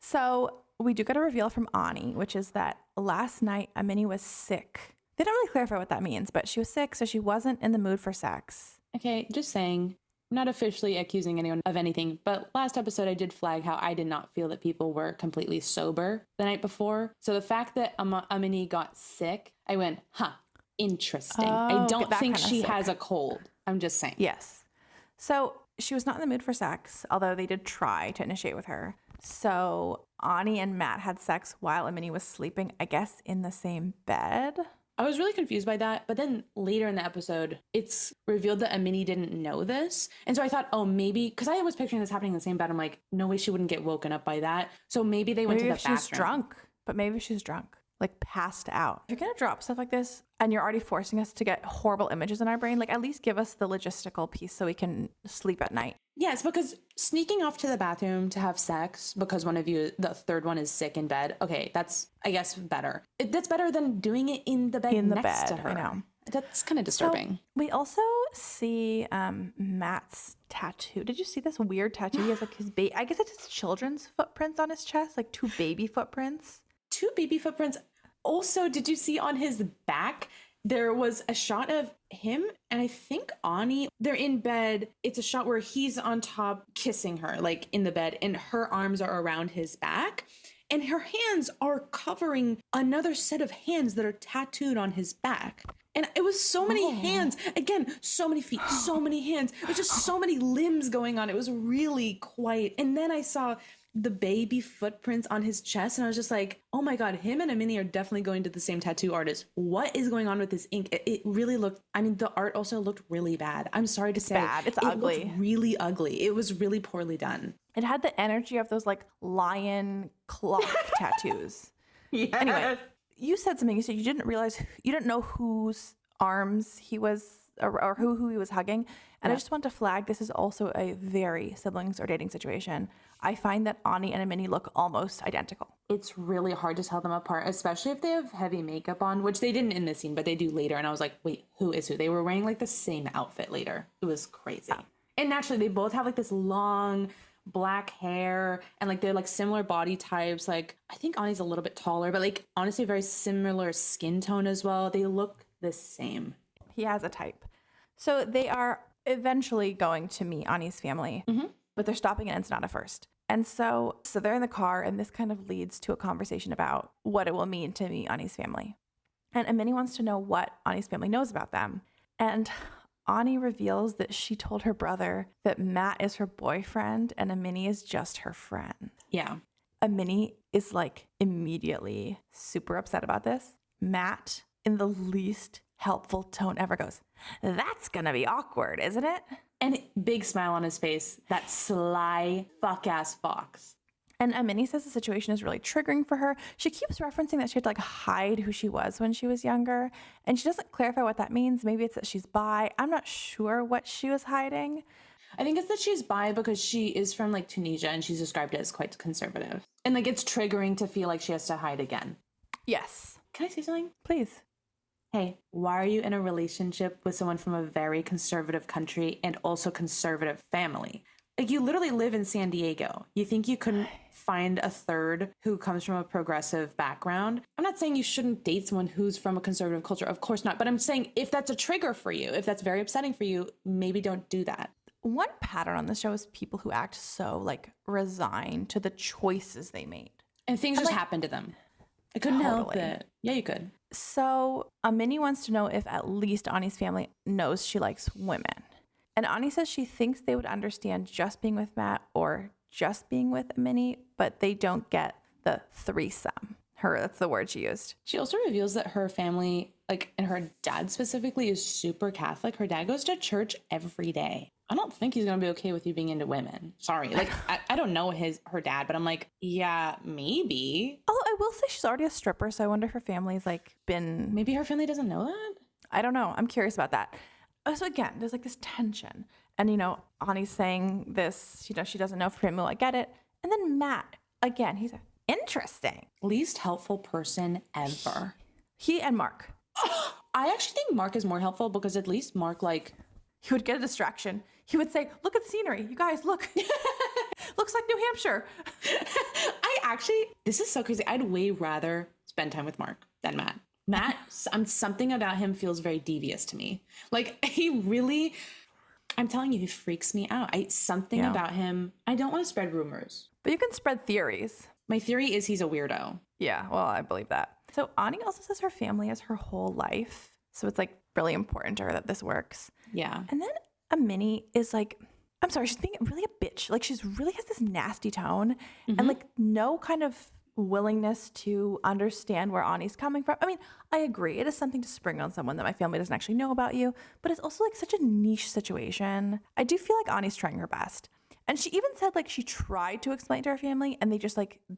So we do get a reveal from Ani, which is that last night Amani was sick. They don't really clarify what that means, but she was sick, so she wasn't in the mood for sex. Okay, just saying. I'm not officially accusing anyone of anything, but last episode I did flag how I did not feel that people were completely sober the night before. So the fact that Amani got sick, I went, interesting. I don't think she has a cold. I'm just saying. Yes. So she was not in the mood for sex, although they did try to initiate with her. So Ani and Matt had sex while Amani was sleeping, I guess, in the same bed. I was really confused by that, but then later in the episode, it's revealed that Amani didn't know this. And so I thought, oh, maybe, because I was picturing this happening in the same bed. I'm like, no way she wouldn't get woken up by that. So maybe they went to the bathroom. Maybe she's drunk, but maybe she's drunk, like passed out. If you're going to drop stuff like this and you're already forcing us to get horrible images in our brain, like, at least give us the logistical piece so we can sleep at night. Yes, because sneaking off to the bathroom to have sex because one of you, the third one, is sick in bed. Okay, that's, I guess, better. That's better than doing it in the bed next to her. I know. That's kind of disturbing. So we also see Matt's tattoo. Did you see this weird tattoo? He has like his baby. I guess it's his children's footprints on his chest, like 2 baby footprints. 2 baby footprints. Also, did you see on his back? There was a shot of him and I think Ani. They're in bed. It's a shot where he's on top kissing her, like in the bed, and her arms are around his back. And her hands are covering another set of hands that are tattooed on his back. And it was so many hands. Again, so many feet, so many hands. It was just so many limbs going on. It was really quite. And then I saw the baby footprints on his chest. And I was just like, oh my God, him and Amani are definitely going to the same tattoo artist. What is going on with this ink? It really looked, I mean, the art also looked really bad. I'm sorry to say. Bad. It's ugly. It looked really ugly. It was really poorly done. It had the energy of those like lion clock tattoos. Yeah. Anyway, you said something. You said you didn't know whose arms he was or who he was hugging. And I just want to flag, this is also a very siblings or dating situation. I find that Ani and Amani look almost identical. It's really hard to tell them apart, especially if they have heavy makeup on, which they didn't in this scene, but they do later. And I was like, wait, who is who? They were wearing like the same outfit later. It was crazy. Yeah. And naturally, they both have like this long black hair and like they're like similar body types. Like I think Ani's a little bit taller, but like honestly, very similar skin tone as well. They look the same. He has a type. So they are eventually going to meet Ani's family, but they're stopping in Ensenada first. And so they're in the car, and this kind of leads to a conversation about what it will mean to meet Ani's family. And Amani wants to know what Ani's family knows about them. And Ani reveals that she told her brother that Matt is her boyfriend and Amani is just her friend. Yeah. Amani is like immediately super upset about this. Matt, in the least helpful tone ever, goes, "That's gonna be awkward, isn't it?" And big smile on his face. That sly fuck-ass fox. And Amani says the situation is really triggering for her. She keeps referencing that she had to like hide who she was when she was younger. And she doesn't clarify what that means. Maybe it's that she's bi. I'm not sure what she was hiding. I think it's that she's bi because she is from like Tunisia and she's described as quite conservative. And like it's triggering to feel like she has to hide again. Yes. Can I say something? Please. Hey, why are you in a relationship with someone from a very conservative country and also conservative family? Like, you literally live in San Diego. You think you couldn't find a third who comes from a progressive background? I'm not saying you shouldn't date someone who's from a conservative culture. Of course not. But I'm saying if that's a trigger for you, if that's very upsetting for you, maybe don't do that. One pattern on the show is people who act so like resigned to the choices they made. And things just happen to them. I couldn't help it. Yeah, you could. So Amani wants to know if at least Ani's family knows she likes women. And Ani says she thinks they would understand just being with Matt or just being with Amani, but they don't get the threesome. That's the word she used. She also reveals that her family, like, and her dad specifically, is super Catholic. Her dad goes to church every day. I don't think he's going to be okay with you being into women. Sorry. Like, I don't know her dad, but I'm like, yeah, maybe. Although I will say she's already a stripper, so I wonder if her family's like been... Maybe her family doesn't know that? I don't know. I'm curious about that. So again, there's like this tension. And, Ani's saying this, she doesn't know if her family will get it. And then Matt, again, he's interesting. Least helpful person ever. He and Mark. I actually think Mark is more helpful because at least Mark, like... He would get a distraction. He would say, look at the scenery. You guys, look. Looks like New Hampshire. This is so crazy. I'd way rather spend time with Mark than Matt. Matt, something about him feels very devious to me. Like, he really, I'm telling you, he freaks me out. Something about him, I don't want to spread rumors. But you can spread theories. My theory is he's a weirdo. Yeah, well, I believe that. So Ani also says her family is her whole life. So it's like really important to her that this works. Yeah. And then Amani is like, I'm sorry, she's being really a bitch. Like, she's really has this nasty tone and like no kind of willingness to understand where Ani's coming from. I mean, I agree. It is something to spring on someone that my family doesn't actually know about you, but it's also like such a niche situation. I do feel like Ani's trying her best. And she even said like she tried to explain to her family and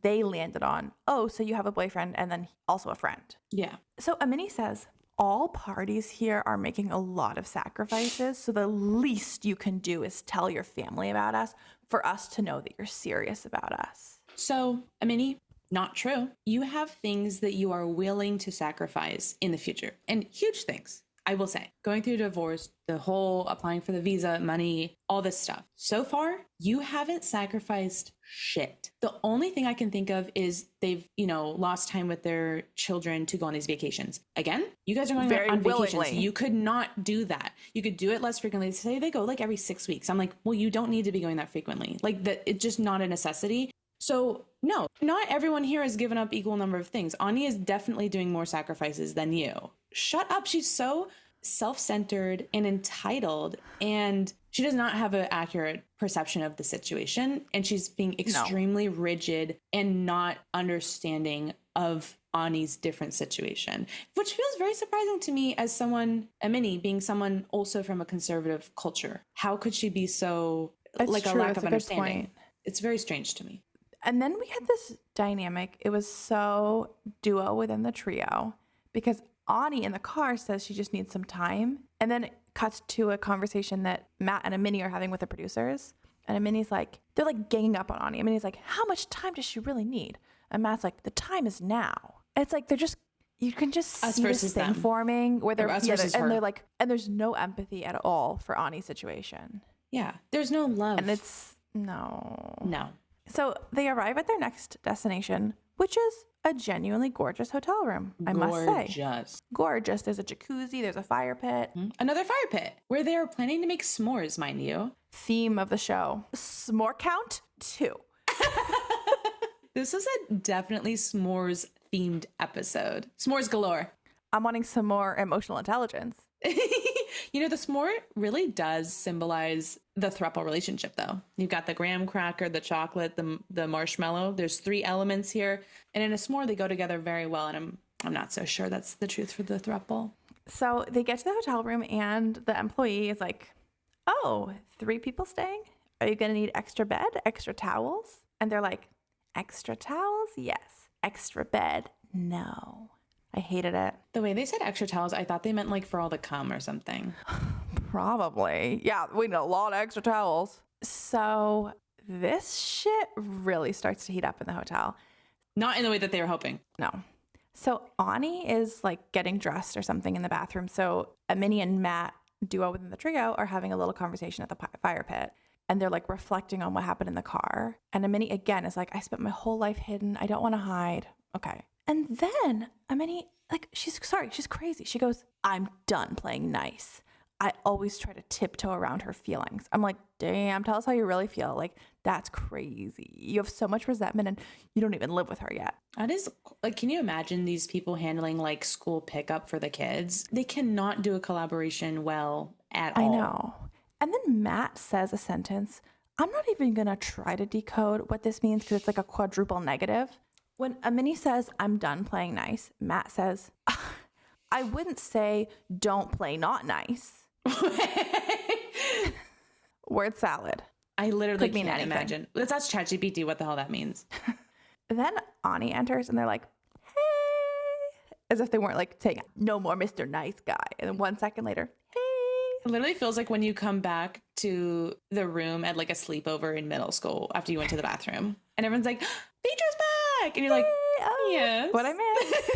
they landed on, oh, so you have a boyfriend and then also a friend. Yeah. So Amani says, all parties here are making a lot of sacrifices. So the least you can do is tell your family about us for us to know that you're serious about us. So, Amani, not true. You have things that you are willing to sacrifice in the future, and huge things. I will say, going through divorce, the whole applying for the visa, money, all this stuff. So far, you haven't sacrificed shit. The only thing I can think of is they've, lost time with their children to go on these vacations. Again, you guys are going on vacations. You could not do that. You could do it less frequently. Say they go like every 6 weeks. I'm like, well, you don't need to be going that frequently. Like it's just not a necessity. So no, not everyone here has given up equal number of things. Ani is definitely doing more sacrifices than you. Shut up. She's so self-centered and entitled, and she does not have an accurate perception of the situation, and she's being extremely rigid and not understanding of Ani's different situation, which feels very surprising to me as someone, Amani, being someone also from a conservative culture. How could she be so, It's like, true. a lack It's of a good understanding? point. It's very strange to me. And then we had this dynamic. It was so duo within the trio because Ani in the car says she just needs some time. And then it cuts to a conversation that Matt and Amani are having with the producers. And Amani's like, they're like ganging up on Ani. Amani's like, how much time does she really need? And Matt's like, the time is now. And it's like, they're just, you can just Us see this versus thing them. forming where they're, Us versus and her. they're like, and there's no empathy at all for Ani's situation. Yeah, there's no love. And it's, no. So they arrive at their next destination, which is a genuinely gorgeous hotel room, I must say. Gorgeous. There's a jacuzzi, there's a fire pit. Another fire pit where they are planning to make s'mores, mind you. Theme of the show, s'more count 2. This was a definitely s'mores themed episode. S'mores galore. I'm wanting some more emotional intelligence. You know, the s'more really does symbolize the throuple relationship, though. You've got the graham cracker, the chocolate, the marshmallow. There's 3 elements here. And in a s'more, they go together very well. And I'm not so sure that's the truth for the throuple. So they get to the hotel room and the employee is like, oh, 3 people staying? Are you going to need extra bed, extra towels? And they're like, extra towels? Yes. Extra bed? No. I hated it. The way they said extra towels, I thought they meant like for all the cum or something. Probably. Yeah, we need a lot of extra towels. So this shit really starts to heat up in the hotel. Not in the way that they were hoping. No. So Ani is like getting dressed or something in the bathroom. So Amani and Matt, duo within the trio, are having a little conversation at the fire pit. And they're like reflecting on what happened in the car. And Amani again is like, I spent my whole life hidden. I don't want to hide. Okay. And then Amani, like, she's crazy. She goes, I'm done playing nice. I always try to tiptoe around her feelings. I'm like, damn, tell us how you really feel. Like, that's crazy. You have so much resentment and you don't even live with her yet. That is, like, can you imagine these people handling like school pickup for the kids? They cannot do a collaboration well at all. I know. And then Matt says a sentence. I'm not even going to try to decode what this means because it's like a quadruple negative. When Amani says, I'm done playing nice, Matt says, I wouldn't say don't play not nice. Word salad. I literally Could mean can't anything. imagine. Let's ask ChatGPT what the hell that means. Then Ani enters and they're like, hey, as if they weren't like saying, no more Mr. Nice Guy. And then 1 second later, hey. It literally feels like when you come back to the room at like a sleepover in middle school after you went to the bathroom and everyone's like, Phaedra's back. And you're like, yes. What I missed.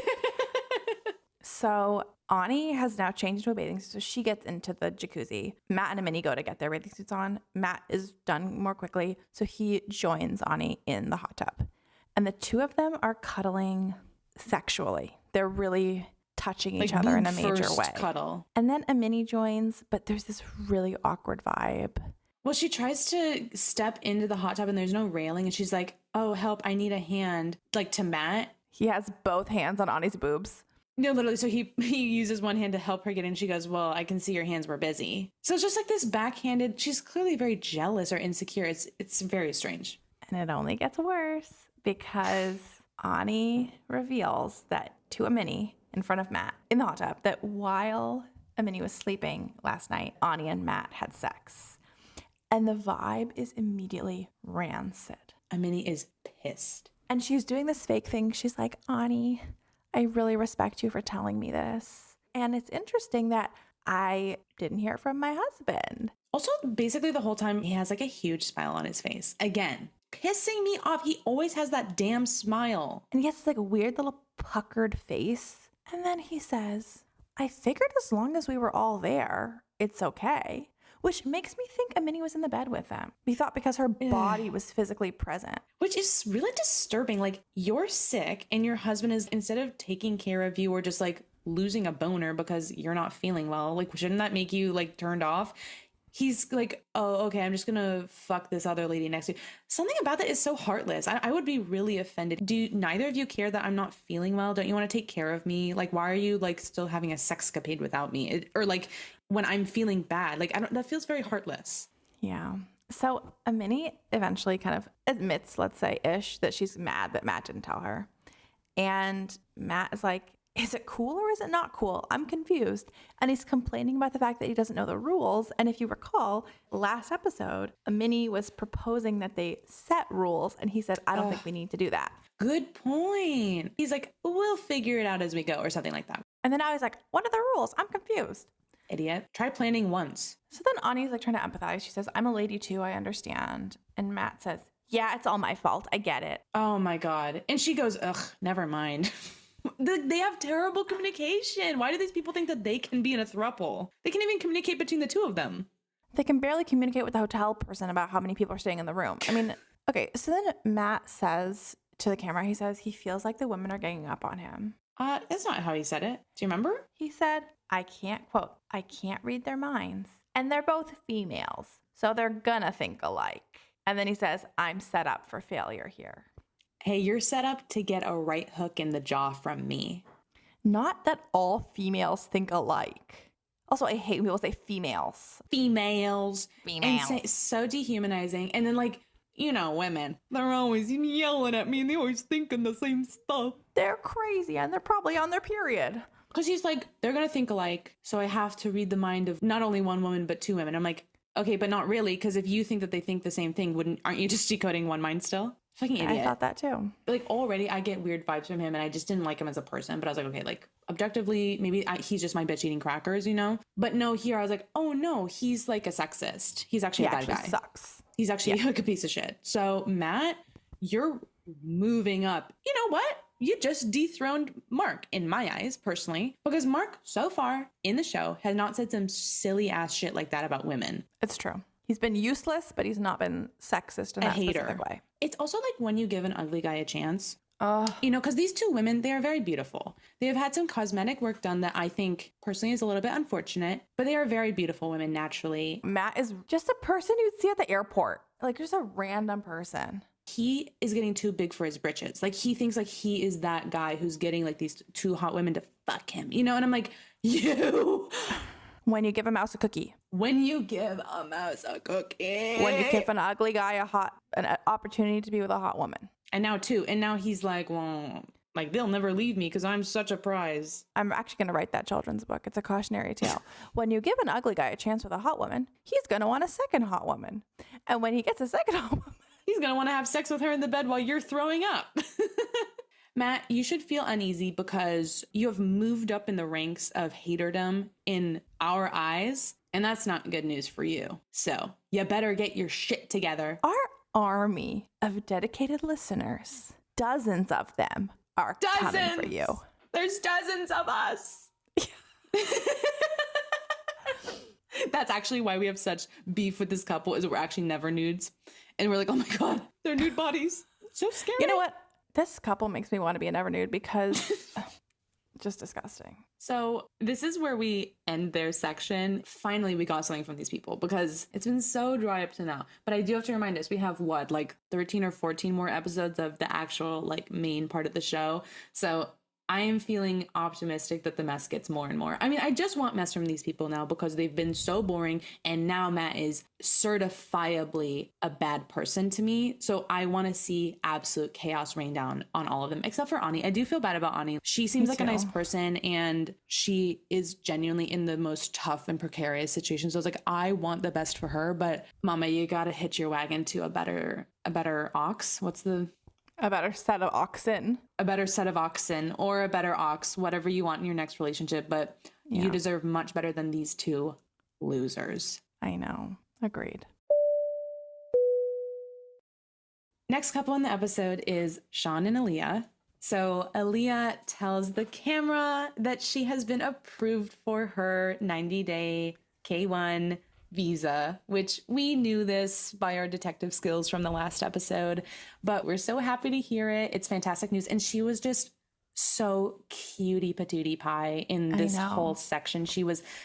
So Ani has now changed into a bathing suit. So she gets into the jacuzzi. Matt and Amani go to get their bathing suits on. Matt is done more quickly. So he joins Ani in the hot tub. And the 2 of them are cuddling sexually. They're really touching each other in a major way. Cuddle. And then Amani joins, but there's this really awkward vibe. Well, she tries to step into the hot tub and there's no railing. And she's like, oh, help, I need a hand. Like to Matt. He has both hands on Ani's boobs. No, literally. So he uses one hand to help her get in. She goes, well, I can see your hands were busy. So it's just like this backhanded. She's clearly very jealous or insecure. It's very strange. And it only gets worse because Ani reveals that to Amani in front of Matt in the hot tub that while Amani was sleeping last night, Ani and Matt had sex. And the vibe is immediately rancid. Amani is pissed. And she's doing this fake thing. She's like, Ani, I really respect you for telling me this. And it's interesting that I didn't hear it from my husband. Also, basically the whole time, he has like a huge smile on his face. Again, pissing me off. He always has that damn smile. And he has this like weird little puckered face. And then he says, I figured as long as we were all there, it's okay. Which makes me think Amani was in the bed with them. We thought because her body was physically present. Which is really disturbing. Like, you're sick and your husband is, instead of taking care of you or just like losing a boner because you're not feeling well, like, shouldn't that make you like turned off? He's like, oh, okay, I'm just gonna fuck this other lady next to you. Something about that is so heartless. I would be really offended. Do neither of you care that I'm not feeling well? Don't you want to take care of me? Like, why are you like still having a sexcapade without me? Or like when I'm feeling bad, like that feels very heartless. Yeah. So Amani eventually kind of admits, let's say ish, that she's mad that Matt didn't tell her. And Matt is like, is it cool or is it not cool? I'm confused. And he's complaining about the fact that he doesn't know the rules. And if you recall, last episode, Amani was proposing that they set rules. And he said, I don't think we need to do that. Good point. He's like, we'll figure it out as we go or something like that. And then now he's like, what are the rules? I'm confused. Idiot. Try planning once. So then Ani's like trying to empathize. She says, I'm a lady too. I understand. And Matt says, yeah, it's all my fault. I get it. Oh my God. And she goes, ugh, never mind. They have terrible communication. Why do these people think that they can be in a throuple? They can't even communicate between the two of them. They can barely communicate with the hotel person about how many people are staying in the room. I mean, okay. So then Matt says to the camera, he says he feels like the women are ganging up on him. That's not how he said it. Do you remember? He said, I can't read their minds. And they're both females. So they're gonna think alike. And then he says, I'm set up for failure here. Hey, you're set up to get a right hook in the jaw from me. Not that all females think alike. Also, I hate when people say females. Females. And so dehumanizing. And then like, you know, women, they're always yelling at me and they always thinking the same stuff. They're crazy and they're probably on their period. Because he's like, they're going to think alike. So I have to read the mind of not only one woman, but two women. I'm like, okay, but not really. Because if you think that they think the same thing, aren't you just decoding one mind still? Fucking idiot. I thought that too. Like already I get weird vibes from him and I just didn't like him as a person. But I was like, okay, like objectively, maybe he's just my bitch eating crackers, you know? But no, here I was like, oh no, he's like a sexist. He's actually a bad guy. Sucks. He's actually like a piece of shit. So Matt, you're moving up. You know what? You just dethroned Mark in my eyes, personally, because Mark so far in the show has not said some silly ass shit like that about women. It's true. He's been useless, but he's not been sexist in that specific way. It's also like when you give an ugly guy a chance, you know, because these two women, they are very beautiful. They have had some cosmetic work done that I think personally is a little bit unfortunate, but they are very beautiful women naturally. Matt is just a person you'd see at the airport, like just a random person. He is getting too big for his britches. Like he thinks like he is that guy who's getting like these two hot women to fuck him, you know? And I'm like, you. When you give a mouse a cookie. When you give a mouse a cookie. When you give an ugly guy an opportunity to be with a hot woman. And now he's like, well, like they'll never leave me because I'm such a prize. I'm actually going to write that children's book. It's a cautionary tale. When you give an ugly guy a chance with a hot woman, he's going to want a second hot woman. And when he gets a second hot woman, he's going to want to have sex with her in the bed while you're throwing up. Matt, you should feel uneasy because you have moved up in the ranks of haterdom in our eyes, and that's not good news for you. So you better get your shit together. Our army of dedicated listeners, dozens of them, are coming for you. There's dozens of us. That's actually why we have such beef with this couple, is we're actually never nudes. And we're like, oh my God, they're nude bodies. It's so scary. You know what? This couple makes me want to be a never nude because just disgusting. So this is where we end their section. Finally, we got something from these people because it's been so dry up to now. But I do have to remind us, we have what, like 13 or 14 more episodes of the actual like main part of the show. So I am feeling optimistic that the mess gets more and more. I mean, I just want mess from these people now because they've been so boring. And now Matt is certifiably a bad person to me. So I want to see absolute chaos rain down on all of them, except for Ani. I do feel bad about Ani. She seems like a nice person and she is genuinely in the most tough and precarious situations. So I was like, I want the best for her, but mama, you got to hitch your wagon to a better ox. A better set of oxen. A better set of oxen or a better ox, whatever you want in your next relationship. But you deserve much better than these two losers. I know. Agreed. Next couple in the episode is Shawn and Aaliyah. So Aaliyah tells the camera that she has been approved for her 90-day K1 visa, which we knew this by our detective skills from the last episode, but we're so happy to hear it. It's fantastic news. And she was just so cutie patootie pie in this whole section. She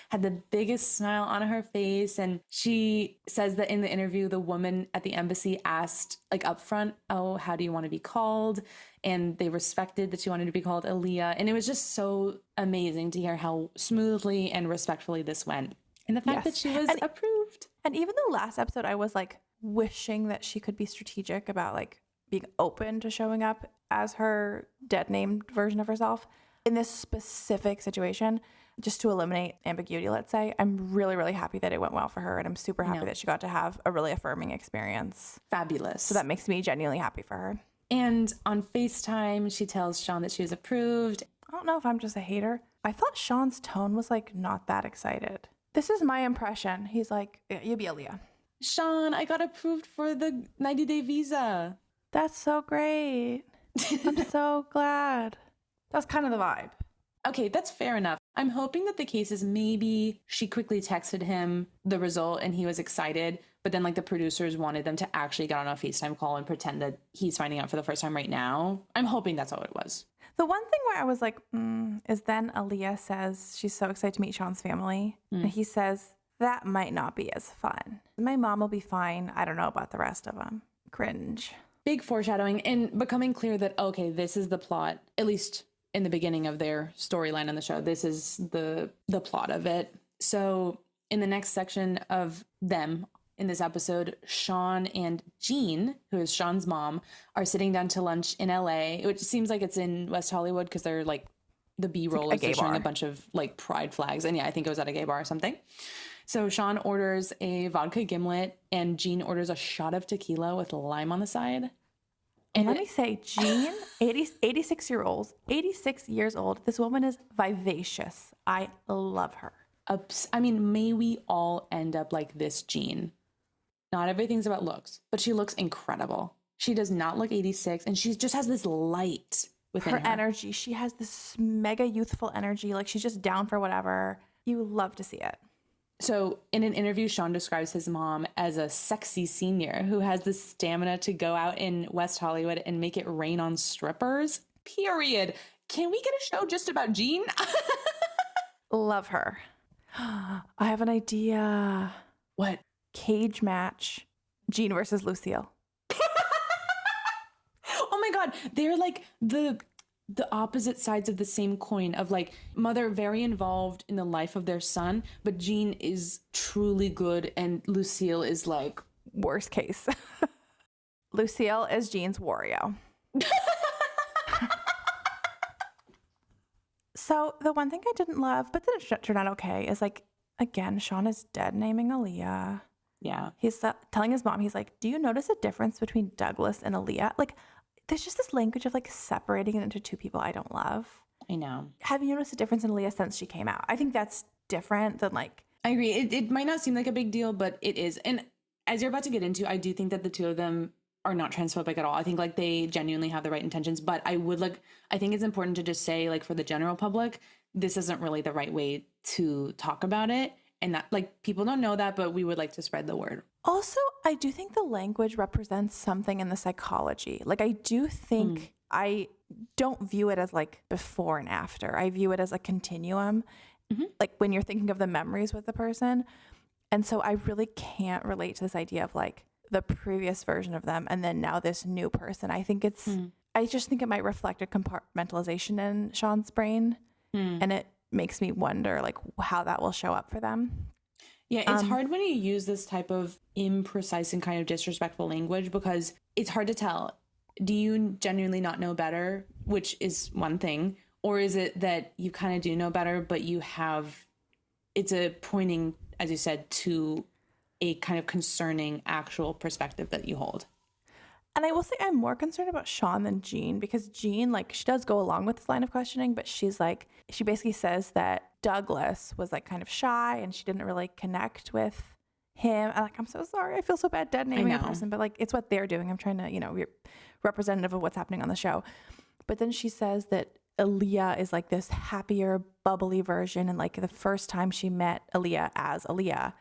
had the biggest smile on her face. And she says that in the interview, the woman at the embassy asked like up front, oh, how do you want to be called? And they respected that she wanted to be called Aaliyah. And it was just so amazing to hear how smoothly and respectfully this went. And the fact that she was approved. And even the last episode, I was like wishing that she could be strategic about like being open to showing up as her dead named version of herself in this specific situation, just to eliminate ambiguity, let's say. I'm really, really happy that it went well for her. And I'm super happy that she got to have a really affirming experience. Fabulous. So that makes me genuinely happy for her. And on FaceTime, she tells Shawn that she was approved. I don't know if I'm just a hater. I thought Shawn's tone was like not that excited. This is my impression. He's like, yeah, you be Aaliyah. Shawn, I got approved for the 90-day visa. That's so great. I'm so glad. That's kind of the vibe. Okay, that's fair enough. I'm hoping that the case is maybe she quickly texted him the result and he was excited, but then like the producers wanted them to actually get on a FaceTime call and pretend that he's finding out for the first time right now. I'm hoping that's all it was. The one thing where I was like, is then Aaliyah says she's so excited to meet Shawn's family. And he says, that might not be as fun. My mom will be fine. I don't know about the rest of them. Cringe. Big foreshadowing and becoming clear that, okay, this is the plot, at least in the beginning of their storyline on the show. This is the plot of it. So in the next section of them in this episode, Shawn and Jeanne, who is Shawn's mom, are sitting down to lunch in LA, which seems like it's in West Hollywood because they're like the B-roll is they're showing a bunch of like pride flags. And yeah, I think it was at a gay bar or something. So Shawn orders a vodka gimlet and Jeanne orders a shot of tequila with lime on the side. And let me say, Jeanne, 86 years old. This woman is vivacious. I love her. I mean, may we all end up like this Jeanne. Not everything's about looks, but she looks incredible. She does not look 86, and she just has this light within her. Her energy. She has this mega youthful energy. Like she's just down for whatever. You love to see it. So in an interview, Shawn describes his mom as a sexy senior who has the stamina to go out in West Hollywood and make it rain on strippers. Period. Can we get a show just about Jeanne? Love her. I have an idea. What? Cage match. Jeanne versus Lucille. Oh my God. They're like the opposite sides of the same coin of like mother very involved in the life of their son, but Jeanne is truly good and Lucille is like worst case. Lucille is Jeanne's Wario. So the one thing I didn't love, but then it turned out okay, is like, again, Shawn is dead naming Aaliyah. Yeah. He's telling his mom, he's like, do you notice a difference between Douglas and Aaliyah? Like, there's just this language of like separating it into two people I don't love. I know. Have you noticed a difference in Aaliyah since she came out? I think that's different than like. I agree. It might not seem like a big deal, but it is. And as you're about to get into, I do think that the two of them are not transphobic at all. I think like they genuinely have the right intentions, but I think it's important to just say like for the general public, this isn't really the right way to talk about it. And that like people don't know that, but we would like to spread the word. Also, I do think the language represents something in the psychology. Like I do think I don't view it as like before and after. I view it as a continuum. Like when you're thinking of the memories with the person. And so I really can't relate to this idea of like the previous version of them and then now this new person. I think I just think it might reflect a compartmentalization in Shawn's brain. And it makes me wonder like how that will show up for them. Yeah, it's hard when you use this type of imprecise and kind of disrespectful language because it's hard to tell. Do you genuinely not know better, which is one thing, or is it that you kind of do know better, but it's a pointing, as you said, to a kind of concerning actual perspective that you hold? And I will say I'm more concerned about Shawn than Jeanne because Jeanne, like, she does go along with this line of questioning, but she's like, she basically says that Douglas was like kind of shy and she didn't really connect with him. I'm like, I'm so sorry. I feel so bad dead naming a person, but like, it's what they're doing. I'm trying to, be representative of what's happening on the show. But then she says that Aaliyah is like this happier, bubbly version. And like the first time she met Aaliyah as Aaliyah,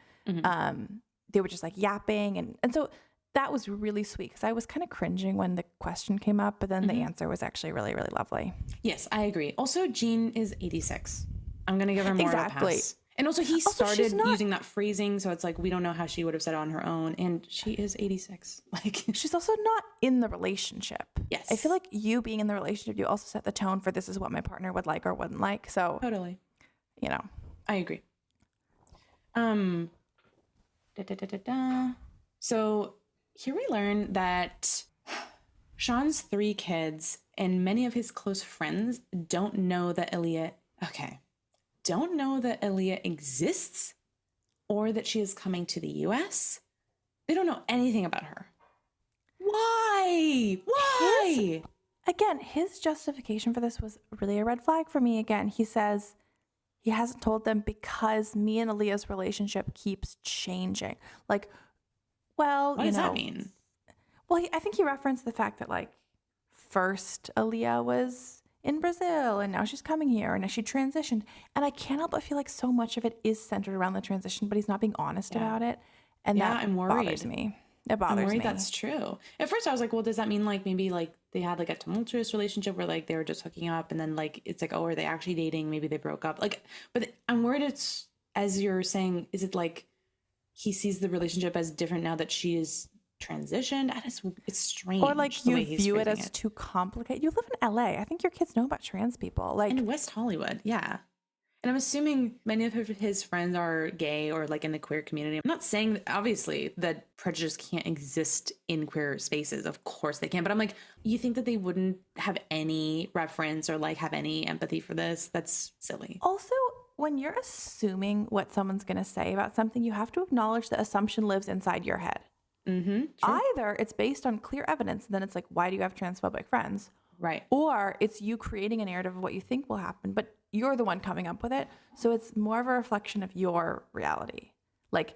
they were just like yapping. And so that was really sweet because I was kind of cringing when the question came up, but then the answer was actually really, really lovely. Yes, I agree. Also, Jeanne is 86. I'm going to give her more of a pass. And also, he started using that phrasing, so it's like we don't know how she would have said it on her own, and she is 86. Like, she's also not in the relationship. Yes. I feel like you being in the relationship, you also set the tone for this is what my partner would like or wouldn't like. So totally. You know. I agree. So here we learn that Shawn's 3 kids and many of his close friends don't know that Aaliyah exists or that she is coming to the US. They don't know anything about her. Why? Again, his justification for this was really a red flag for me. Again, he says he hasn't told them because me and Aaliyah's relationship keeps changing. Like, well, what does that mean? Well, I think he referenced the fact that, like, first Aaliyah was in Brazil and now she's coming here and now she transitioned. And I can't help but feel like so much of it is centered around the transition, but he's not being honest about it. And that bothers me. It bothers me. I'm worried that's true. At first I was like, well, does that mean like maybe like they had like a tumultuous relationship where like they were just hooking up and then like it's like, oh, are they actually dating? Maybe they broke up. Like, but I'm worried it's, as you're saying, is it like he sees the relationship as different now that she is transitioned? It's strange. Or like you view it as too complicated. You live in LA. I think your kids know about trans people. Like in West Hollywood, yeah. And I'm assuming many of his friends are gay or like in the queer community. I'm not saying, obviously, that prejudice can't exist in queer spaces. Of course they can. But I'm like, you think that they wouldn't have any reference or like have any empathy for this? That's silly. Also, when you're assuming what someone's going to say about something, you have to acknowledge that assumption lives inside your head. Mm-hmm, either it's based on clear evidence, and then it's like, why do you have transphobic friends? Right. Or it's you creating a narrative of what you think will happen, but you're the one coming up with it. So it's more of a reflection of your reality. Like,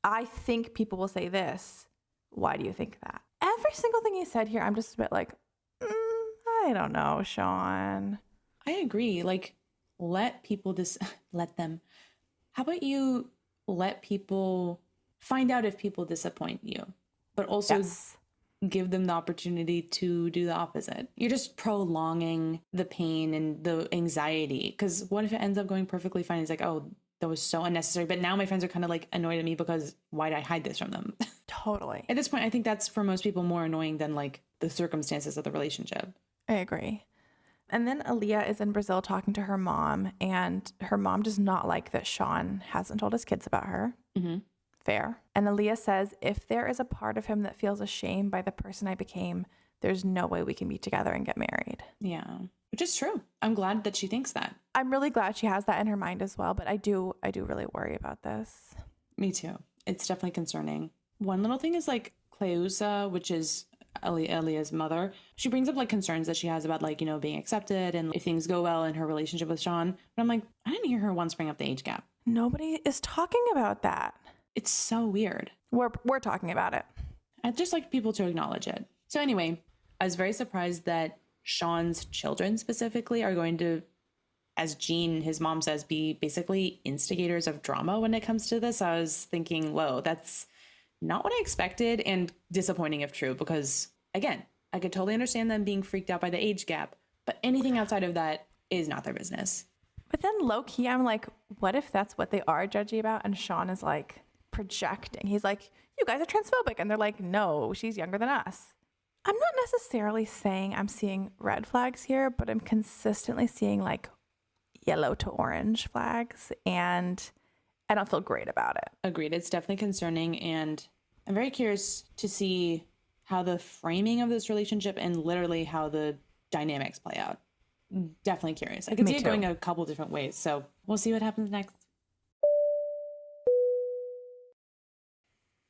I think people will say this. Why do you think that? Every single thing he said here, I'm just a bit like, I don't know, Shawn. I agree. Like, let people let them. How about you let people find out if people disappoint you, but also give them the opportunity to do the opposite. You're just prolonging the pain and the anxiety. Because what if it ends up going perfectly fine? It's like, oh, that was so unnecessary. But now my friends are kind of like annoyed at me because why did I hide this from them? Totally. At this point, I think that's for most people more annoying than like the circumstances of the relationship. I agree. And then Aaliyah is in Brazil talking to her mom, and her mom does not like that Shawn hasn't told his kids about her. Mm-hmm. Fair. And Aaliyah says, if there is a part of him that feels ashamed by the person I became, there's no way we can be together and get married. Yeah, which is true. I'm glad that she thinks that. I'm really glad she has that in her mind as well, but I do really worry about this. Me too. It's definitely concerning. One little thing is like Cleusa, which is Aaliyah's mother. She brings up like concerns that she has about like, you know, being accepted and if things go well in her relationship with Shawn. But I'm like, I didn't hear her once bring up the age gap. Nobody is talking about that. It's so weird. We're talking about it. I'd just like people to acknowledge it. So anyway, I was very surprised that Shawn's children specifically are going to, as Jeanne, his mom says, be basically instigators of drama when it comes to this. I was thinking, whoa, that's not what I expected and disappointing if true, because again, I could totally understand them being freaked out by the age gap, but anything outside of that is not their business. But then low key, I'm like, what if that's what they are judgy about? And Shawn is like projecting. He's like, you guys are transphobic. And they're like, no, she's younger than us. I'm not necessarily saying I'm seeing red flags here, but I'm consistently seeing like yellow to orange flags, and I don't feel great about it. Agreed. It's definitely concerning, and I'm very curious to see how the framing of this relationship and literally how the dynamics play out. Definitely curious. I could see it going a couple different ways, so we'll see what happens next.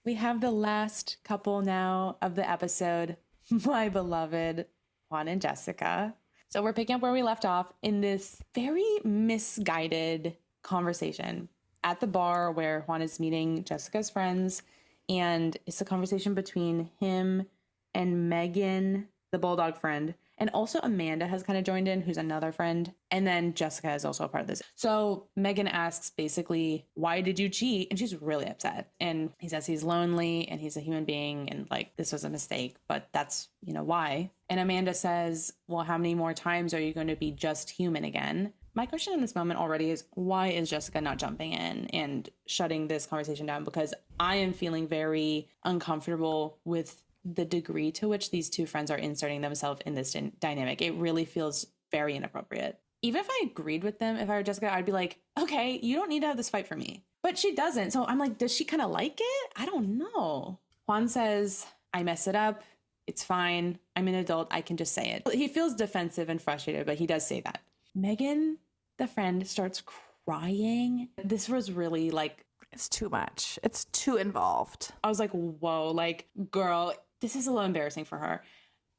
We have the last couple now of the episode, my beloved Juan and Jessica. So we're picking up where we left off in this very misguided conversation at the bar where Juan is meeting Jessica's friends, and it's a conversation between him and Megan, the bulldog friend, And also Amanda has kind of joined in, who's another friend. And then Jessica is also a part of this. So Megan asks basically, why did you cheat? And she's really upset. And he says he's lonely and he's a human being and like this was a mistake, but that's, why. And Amanda says, well, how many more times are you going to be just human again? My question in this moment already is, why is Jessica not jumping in and shutting this conversation down? Because I am feeling very uncomfortable with the degree to which these two friends are inserting themselves in this dynamic. It really feels very inappropriate. Even if I agreed with them, if I were Jessica, I'd be like, okay, you don't need to have this fight for me. But she doesn't. So I'm like, does she kind of like it? I don't know. Juan says, I mess it up. It's fine. I'm an adult. I can just say it. He feels defensive and frustrated, but he does say that. Megan, the friend, starts crying. This was really like... It's too much. It's too involved. I was like, whoa, like, girl, this is a little embarrassing for her.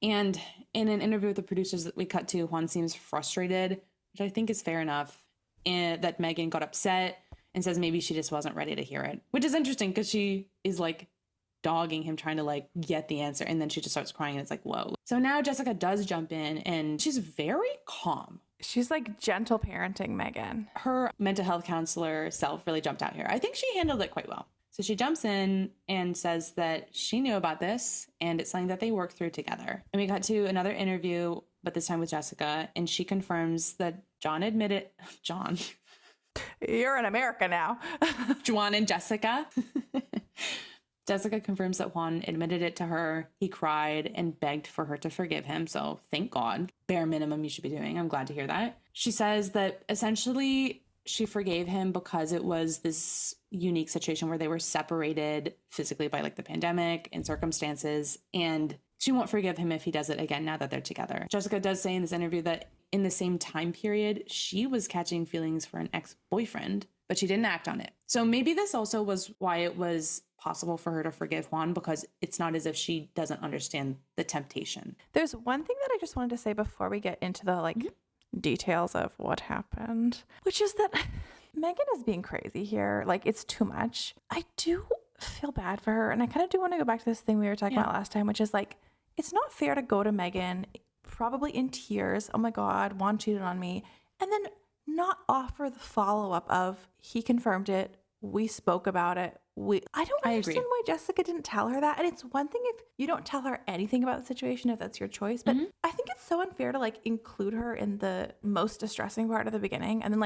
And in an interview with the producers that we cut to, Juan seems frustrated, which I think is fair enough, and that Megan got upset and says maybe she just wasn't ready to hear it, which is interesting because she is like dogging him, trying to like get the answer. And then she just starts crying and it's like, whoa. So now Jessica does jump in and she's very calm. She's like gentle parenting Megan. Her mental health counselor self really jumped out here. I think she handled it quite well. So she jumps in and says that she knew about this and it's something that they worked through together. And we got to another interview, but this time with Jessica, and she confirms that John admitted... John. You're in America now. Juan and Jessica. Jessica confirms that Juan admitted it to her. He cried and begged for her to forgive him. So thank God. Bare minimum you should be doing. I'm glad to hear that. She says that essentially she forgave him because it was this unique situation where they were separated physically by like the pandemic and circumstances. And she won't forgive him if he does it again now that they're together. Jessica does say in this interview that in the same time period, she was catching feelings for an ex-boyfriend, but she didn't act on it. So maybe this also was why it was possible for her to forgive Juan, because it's not as if she doesn't understand the temptation. There's one thing that I just wanted to say before we get into the details of what happened, which is that Megan is being crazy here. Like, it's too much. I do feel bad for her. And I kind of do want to go back to this thing we were talking about last time, which is like, it's not fair to go to Megan probably in tears. Oh my God, Juan cheated on me. And then not offer the follow-up of, he confirmed it. We spoke about it. I don't understand why Jessica didn't tell her that. And it's one thing if you don't tell her anything about the situation, if that's your choice. But I think it's so unfair to include her in the most distressing part of the beginning and then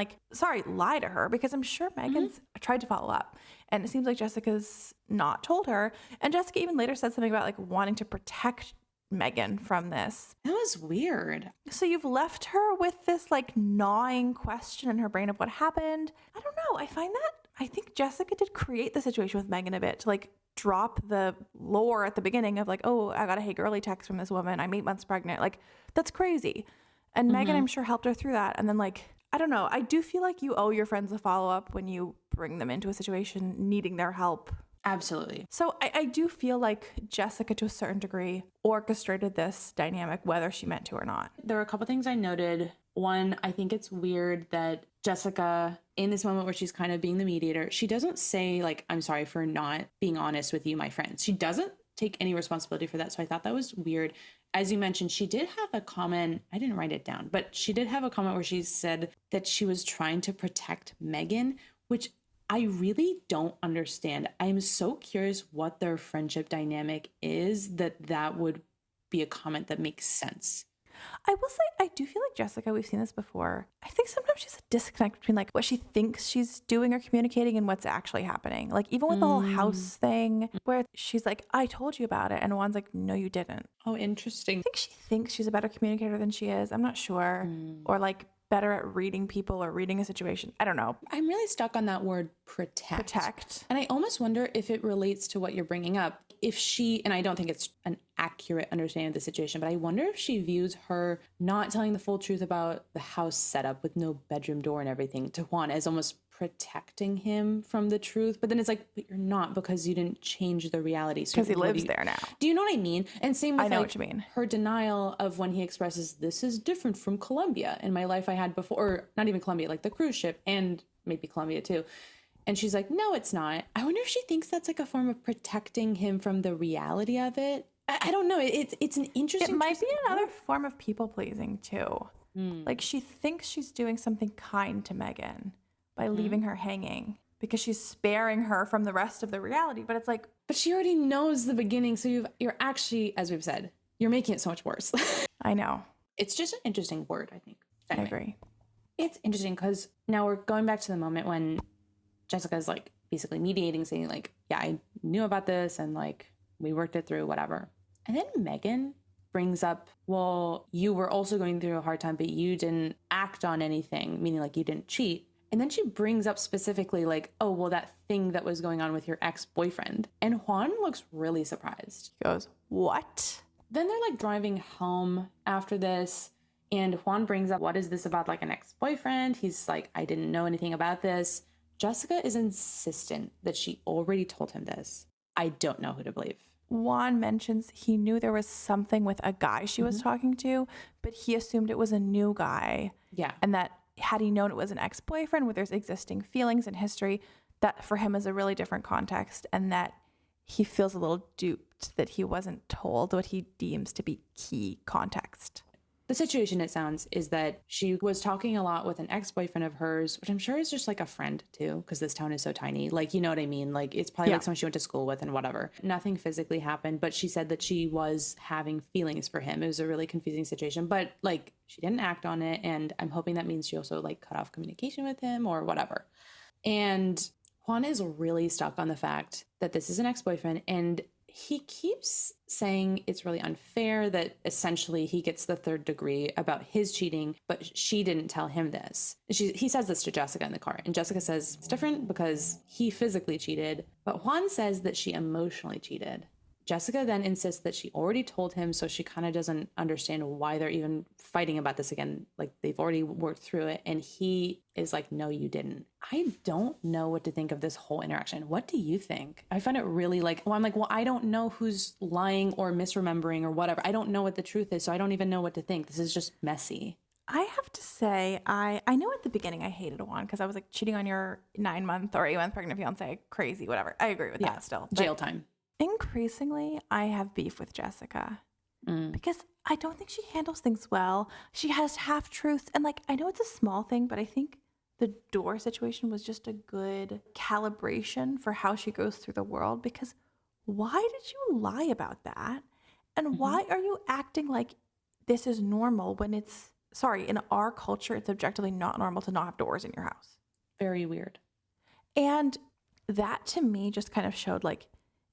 lie to her, because I'm sure Megan's tried to follow up. And it seems like Jessica's not told her. And Jessica even later said something about wanting to protect Megan from this. That was weird. So you've left her with this gnawing question in her brain of what happened. I don't know. I think Jessica did create the situation with Megan a bit to drop the lore at the beginning of oh, I got a hey girly text from this woman. I'm 8 months pregnant. That's crazy. And Megan, I'm sure, helped her through that. And then I don't know. I do feel like you owe your friends a follow-up when you bring them into a situation needing their help. Absolutely. So I do feel like Jessica, to a certain degree, orchestrated this dynamic, whether she meant to or not. There were a couple things I noted. One, I think it's weird that Jessica, in this moment where she's kind of being the mediator, she doesn't say, I'm sorry for not being honest with you, my friends. She doesn't take any responsibility for that. So I thought that was weird. As you mentioned, she did have a comment. I didn't write it down, but she did have a comment where she said that she was trying to protect Megan, which I really don't understand. I'm so curious what their friendship dynamic is that would be a comment that makes sense. I will say, I do feel like Jessica, we've seen this before. I think sometimes she's a disconnect between what she thinks she's doing or communicating and what's actually happening. Even with the whole house thing where she's like, I told you about it. And Juan's like, no, you didn't. Oh, interesting. I think she thinks she's a better communicator than she is. I'm not sure. Or better at reading people or reading a situation. I don't know. I'm really stuck on that word protect. And I almost wonder if it relates to what you're bringing up. If she, and I don't think it's an accurate understanding of the situation, but I wonder if she views her not telling the full truth about the house setup with no bedroom door and everything to Juan as almost protecting him from the truth. But then it's but you're not, because you didn't change the reality. Because he lives there now. Do you know what I mean? And same with I know what you mean. Her denial of when he expresses, this is different from Colombia in my life I had before, or not even Colombia, the cruise ship, and maybe Colombia too. And she's like, no, it's not. I wonder if she thinks that's a form of protecting him from the reality of it. I don't know. It's an interesting. It might be another form of people pleasing too. Like she thinks she's doing something kind to Megan by leaving her hanging because she's sparing her from the rest of the reality. But it's like, but she already knows the beginning. So you're actually, as we've said, you're making it so much worse. I know. It's just an interesting word, I think. Anyway. I agree. It's interesting because now we're going back to the moment when Jessica's like basically mediating, saying like, yeah, I knew about this and like we worked it through, whatever. And then Megan brings up, well, you were also going through a hard time, but you didn't act on anything, meaning like you didn't cheat. And then she brings up specifically like, oh, well, that thing that was going on with your ex-boyfriend. And Juan looks really surprised. He goes, what? Then they're like driving home after this. And Juan brings up, what is this about like an ex-boyfriend? He's like, I didn't know anything about this. Jessica is insistent that she already told him this. I don't know who to believe. Juan mentions he knew there was something with a guy she was talking to, but he assumed it was a new guy. Yeah. And that had he known it was an ex-boyfriend where there's existing feelings and history, that for him is a really different context, and that he feels a little duped that he wasn't told what he deems to be key context. The situation, it sounds, is that she was talking a lot with an ex-boyfriend of hers, which I'm sure is just like a friend too, because this town is so tiny. Like, you know what I mean? Like, it's probably like someone she went to school with and whatever. Nothing physically happened, but she said that she was having feelings for him. It was a really confusing situation, but like, she didn't act on it. And I'm hoping that means she also like cut off communication with him or whatever. And Juan is really stuck on the fact that this is an ex-boyfriend, and he keeps saying it's really unfair that essentially he gets the third degree about his cheating, but she didn't tell him this. He says this to Jessica in the car, and Jessica says it's different because he physically cheated, but Juan says that she emotionally cheated. Jessica then insists that she already told him, so she kind of doesn't understand why they're even fighting about this again. Like, they've already worked through it, and he is like, no, you didn't. I don't know what to think of this whole interaction. What do you think? I find it really like, well, I'm like, well, I don't know who's lying or misremembering or whatever. I don't know what the truth is, so I don't even know what to think. This is just messy. I have to say, I know at the beginning I hated Juan because I was like, cheating on your 9-month or 8-month pregnant fiance, crazy, whatever. I agree with that still. Jail time. Increasingly, I have beef with Jessica because I don't think she handles things well. She has half truths. And like, I know it's a small thing, but I think the door situation was just a good calibration for how she goes through the world, because why did you lie about that? And why are you acting like this is normal when it's, sorry, in our culture, it's objectively not normal to not have doors in your house. Very weird. And that to me just kind of showed like,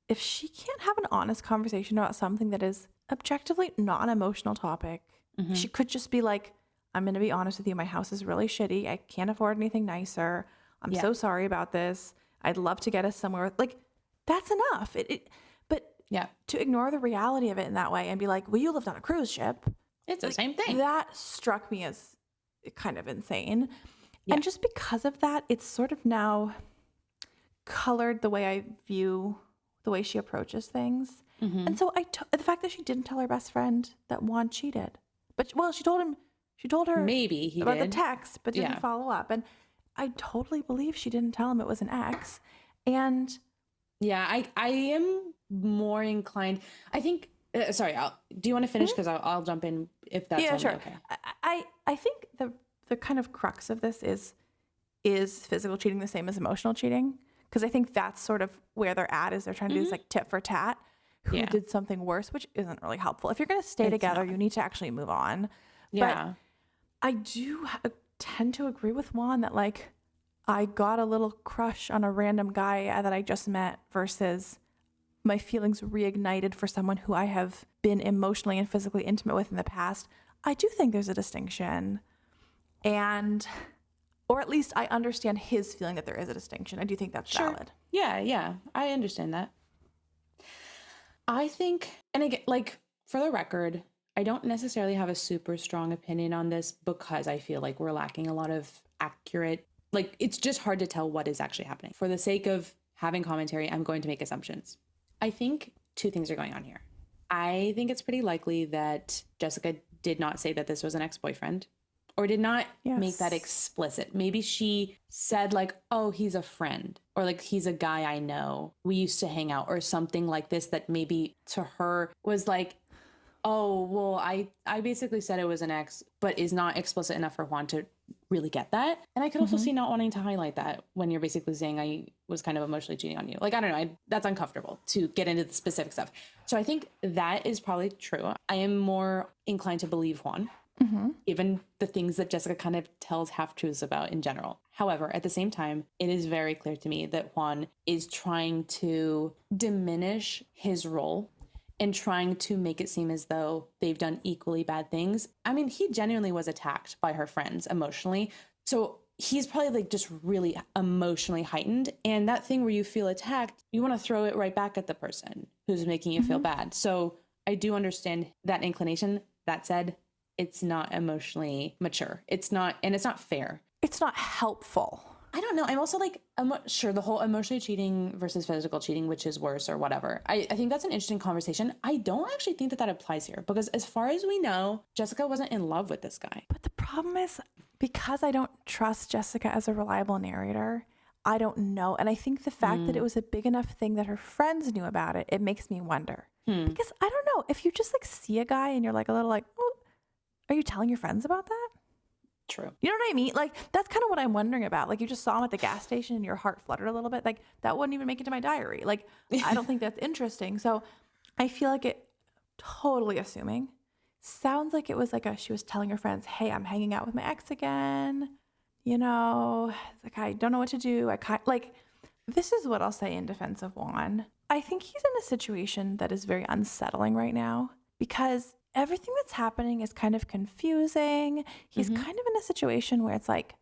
if she can't have an honest conversation about something that is objectively not an emotional topic, she could just be like, I'm going to be honest with you. My house is really shitty. I can't afford anything nicer. I'm so sorry about this. I'd love to get us somewhere. Like, that's enough. But to ignore the reality of it in that way and be like, well, you lived on a cruise ship. It's the same thing. That struck me as kind of insane. Yeah. And just because of that, it's sort of now colored the way I view the way she approaches things. And so the fact that she didn't tell her best friend that Juan cheated, but she told her maybe he about did. the text, but didn't follow up. And I totally believe she didn't tell him it was an ex. And I am more inclined, I think, sorry, do you want to finish? Because I'll jump in if that's sure. Okay. I think the kind of crux of this is physical cheating the same as emotional cheating? Because I think that's sort of where they're at, is they're trying to do this like tit for tat. Who did something worse, which isn't really helpful. If you're going to stay together, you need to actually move on. Yeah. But I do tend to agree with Juan that like, I got a little crush on a random guy that I just met versus my feelings reignited for someone who I have been emotionally and physically intimate with in the past. I do think there's a distinction. Or at least I understand his feeling that there is a distinction. I do think that's valid. Yeah. I understand that. I think, and again, like, for the record, I don't necessarily have a super strong opinion on this because I feel like we're lacking a lot of accurate, like, it's just hard to tell what is actually happening. For the sake of having commentary, I'm going to make assumptions. I think two things are going on here. I think it's pretty likely that Jessica did not say that this was an ex-boyfriend, or did not Yes. make that explicit. Maybe she said like, oh, he's a friend, or like, he's a guy I know. We used to hang out, or something like this, that maybe to her was like, oh, well, I basically said it was an ex, but is not explicit enough for Juan to really get that. And I could also see not wanting to highlight that when you're basically saying I was kind of emotionally cheating on you. Like, I don't know, that's uncomfortable to get into the specific stuff. So I think that is probably true. I am more inclined to believe Juan, given the things that Jessica kind of tells half-truths about in general. However, at the same time, it is very clear to me that Juan is trying to diminish his role and trying to make it seem as though they've done equally bad things. I mean, he genuinely was attacked by her friends emotionally. So he's probably like just really emotionally heightened. And that thing where you feel attacked, you want to throw it right back at the person who's making you feel bad. So I do understand that inclination. That said, it's not emotionally mature. It's not, and it's not fair. It's not helpful. I don't know. I'm also like, I'm not sure the whole emotionally cheating versus physical cheating, which is worse or whatever. I think that's an interesting conversation. I don't actually think that applies here, because as far as we know, Jessica wasn't in love with this guy. But the problem is, because I don't trust Jessica as a reliable narrator, I don't know. And I think the fact that it was a big enough thing that her friends knew about it, it makes me wonder. Because I don't know, if you just like see a guy and you're like a little like, oh, are you telling your friends about that? True. You know what I mean? Like, that's kind of what I'm wondering about. Like, you just saw him at the gas station and your heart fluttered a little bit. Like, that wouldn't even make it to my diary. Like, I don't think that's interesting. So I feel like it, totally assuming, sounds like it was like she was telling her friends, hey, I'm hanging out with my ex again. You know, like, I don't know what to do. This is what I'll say in defense of Juan. I think he's in a situation that is very unsettling right now, because everything that's happening is kind of confusing. He's kind of in a situation where it's like,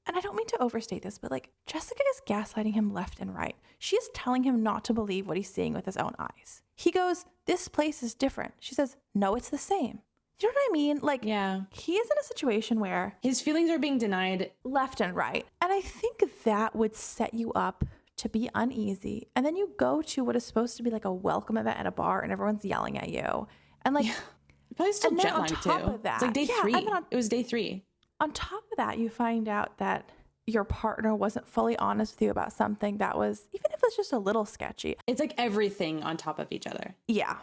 and I don't mean to overstate this, but like, Jessica is gaslighting him left and right. She is telling him not to believe what he's seeing with his own eyes. He goes, this place is different. She says, no, it's the same. You know what I mean? Like, yeah, he is in a situation where his feelings are being denied left and right. And I think that would set you up to be uneasy. And then you go to what is supposed to be like a welcome event at a bar and everyone's yelling at you. And like, probably still and then jet on lagged top too. of that, It's like day 3. It was day 3. On top of that, you find out that your partner wasn't fully honest with you about something that was, even if it's just a little sketchy. It's like everything on top of each other. Yeah.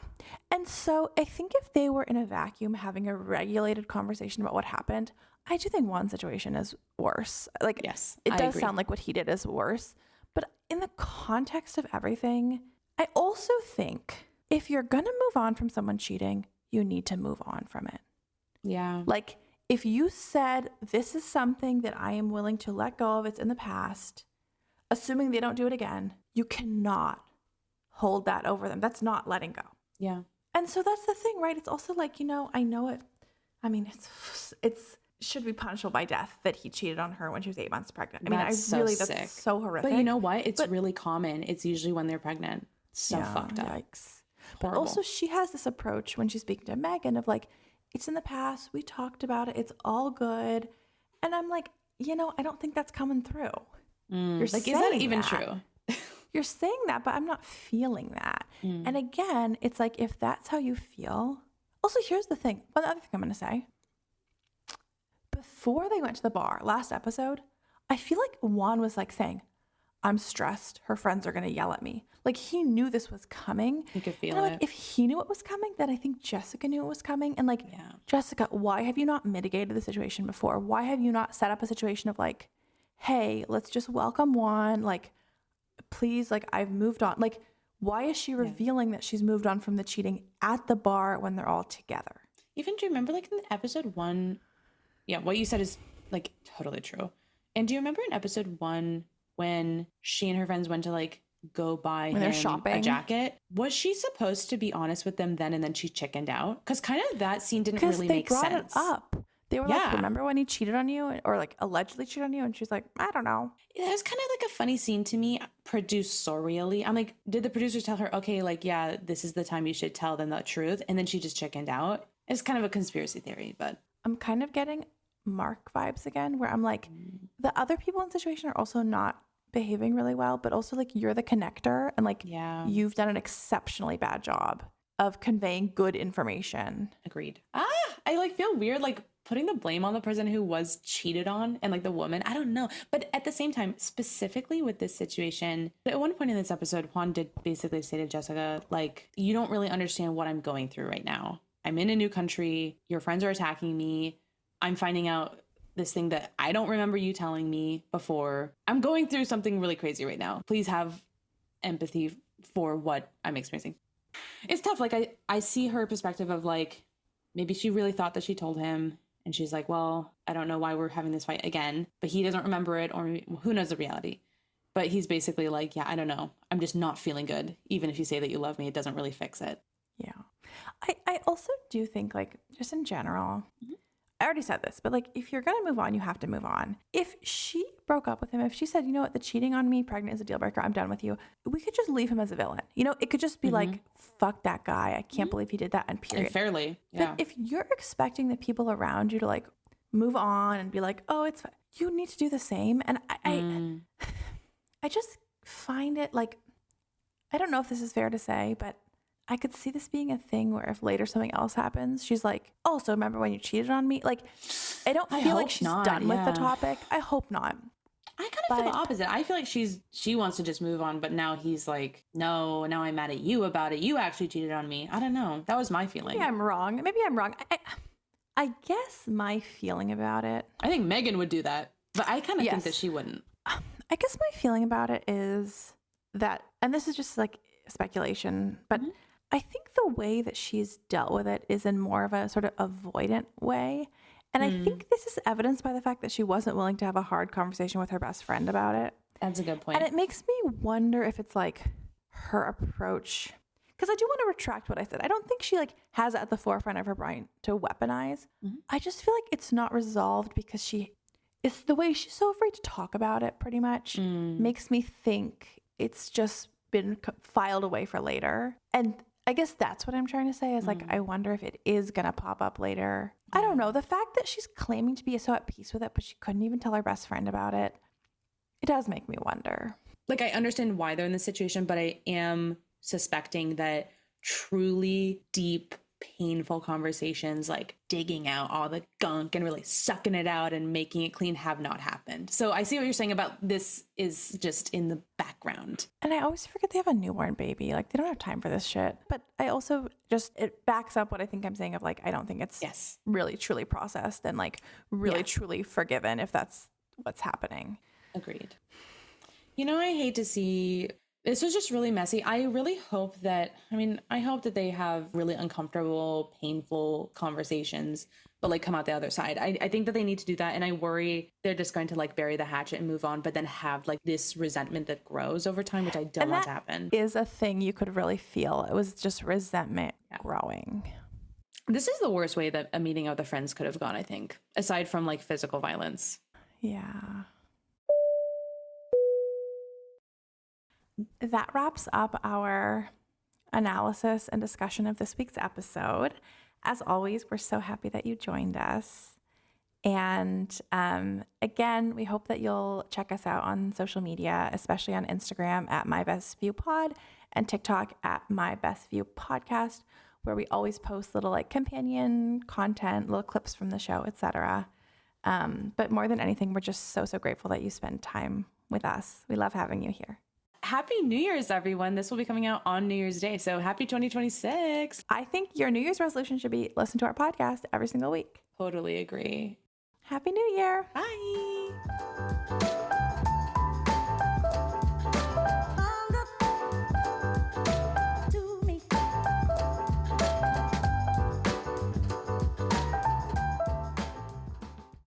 And so I think if they were in a vacuum having a regulated conversation about what happened, I do think one situation is worse. Like, yes, it I does agree. sound like what he did is worse. But in the context of everything, I also think if you're going to move on from someone cheating, you need to move on from it. Yeah. Like, if you said, this is something that I am willing to let go of, it's in the past, assuming they don't do it again, you cannot hold that over them. That's not letting go. Yeah. And so that's the thing, right? It's also like, you know, I know it. I mean, it's should be punishable by death that he cheated on her when she was 8 months pregnant. I mean, That's so sick. That's so horrific. But you know what? It's really common. It's usually when they're pregnant. So fucked up. Yikes. Horrible. But also she has this approach when she's speaking to Megan of like, it's in the past. We talked about it. It's all good. And I'm like, you know, I don't think that's coming through. You're like, is that even true? You're saying that, but I'm not feeling that. And again, it's like, if that's how you feel. Also, here's the thing. One other thing I'm going to say. Before they went to the bar, last episode, I feel like Juan was like saying, I'm stressed. Her friends are going to yell at me. Like, he knew this was coming. You could feel and it. like, if he knew it was coming, then I think Jessica knew it was coming. And like, Jessica, why have you not mitigated the situation before? Why have you not set up a situation of like, hey, let's just welcome Juan. Like, please, like, I've moved on. Like, why is she revealing that she's moved on from the cheating at the bar when they're all together? Even, do you remember like in episode 1? Yeah, what you said is like totally true. And do you remember in episode 1 when she and her friends went to like go buy When they're shopping. a jacket? Was she supposed to be honest with them then, and then she chickened out? Because kind of that scene didn't really make sense. Because they brought it up. They were like, remember when he cheated on you, or like allegedly cheated on you? And she's like, I don't know. It was kind of like a funny scene to me, producerially. I'm like, did the producers tell her, okay, like, yeah, this is the time you should tell them the truth? And then she just chickened out. It's kind of a conspiracy theory, but I'm kind of getting Mark vibes again, where I'm like, the other people in the situation are also not behaving really well, but also like, you're the connector, and like, you've done an exceptionally bad job of conveying good information. Agreed. I like feel weird like putting the blame on the person who was cheated on and like the woman. I don't know. But at the same time, specifically with this situation, at one point in this episode, Juan did basically say to Jessica, like, you don't really understand what I'm going through right now. I'm in a new country. Your friends are attacking me. I'm finding out this thing that I don't remember you telling me before. I'm going through something really crazy right now. Please have empathy for what I'm experiencing. It's tough. Like, I see her perspective of like, maybe she really thought that she told him and she's like, well, I don't know why we're having this fight again, but he doesn't remember it, or who knows the reality. But he's basically like, yeah, I don't know. I'm just not feeling good. Even if you say that you love me, it doesn't really fix it. Yeah. I also do think, like, just in general, I already said this, but like, if you're going to move on, you have to move on. If she broke up with him, if she said, you know what, the cheating on me, pregnant is a deal breaker, I'm done with you, we could just leave him as a villain. You know, it could just be like, fuck that guy. I can't believe he did that, and period. And fairly. Yeah. But if you're expecting the people around you to like move on and be like, oh, it's fine, you need to do the same. And I just find it like, I don't know if this is fair to say, but I could see this being a thing where if later something else happens, she's like, oh, so remember when you cheated on me? Like, I don't feel like she's done with the topic. I hope not. I kind of feel the opposite. I feel like she wants to just move on, but now he's like, no, now I'm mad at you about it. You actually cheated on me. I don't know. That was my feeling. Maybe I'm wrong. I guess my feeling about it, I think Megan would do that, but I kind of think that she wouldn't. I guess my feeling about it is that, and this is just like speculation, but I think the way that she's dealt with it is in more of a sort of avoidant way. And I think this is evidenced by the fact that she wasn't willing to have a hard conversation with her best friend about it. That's a good point. And it makes me wonder if it's like her approach, because I do want to retract what I said. I don't think she like has it at the forefront of her brain to weaponize. I just feel like it's not resolved because it's the way she's so afraid to talk about it, pretty much makes me think it's just been filed away for later. And I guess that's what I'm trying to say is like, I wonder if it is going to pop up later. I don't know. The fact that she's claiming to be so at peace with it, but she couldn't even tell her best friend about it, it does make me wonder. Like, I understand why they're in this situation, but I am suspecting that truly deep, painful conversations, like digging out all the gunk and really sucking it out and making it clean, have not happened. So I see what you're saying about this is just in the background. And I always forget they have a newborn baby. Like, they don't have time for this shit. But I also just, it backs up what I think I'm saying of like, I don't think it's really truly processed and like really truly forgiven if that's what's happening. Agreed. You know, I hate to see, this was just really messy. I really hope that, I hope that they have really uncomfortable, painful conversations, but like come out the other side. I think that they need to do that. And I worry they're just going to like bury the hatchet and move on, but then have like this resentment that grows over time, which I don't want to happen. Is a thing you could really feel. It was just resentment growing. This is the worst way that a meeting of the friends could have gone, I think, aside from like physical violence. Yeah. That wraps up our analysis and discussion of this week's episode. As always, we're so happy that you joined us. And again, we hope that you'll check us out on social media, especially on Instagram at MyBestViewPod and TikTok at MyBestViewPodcast, where we always post little like companion content, little clips from the show, etc. But more than anything, we're just so grateful that you spend time with us. We love having you here. Happy New Year's, everyone. This will be coming out on New Year's Day. So happy 2026. I think your New Year's resolution should be listen to our podcast every single week. Totally agree. Happy New Year. Bye.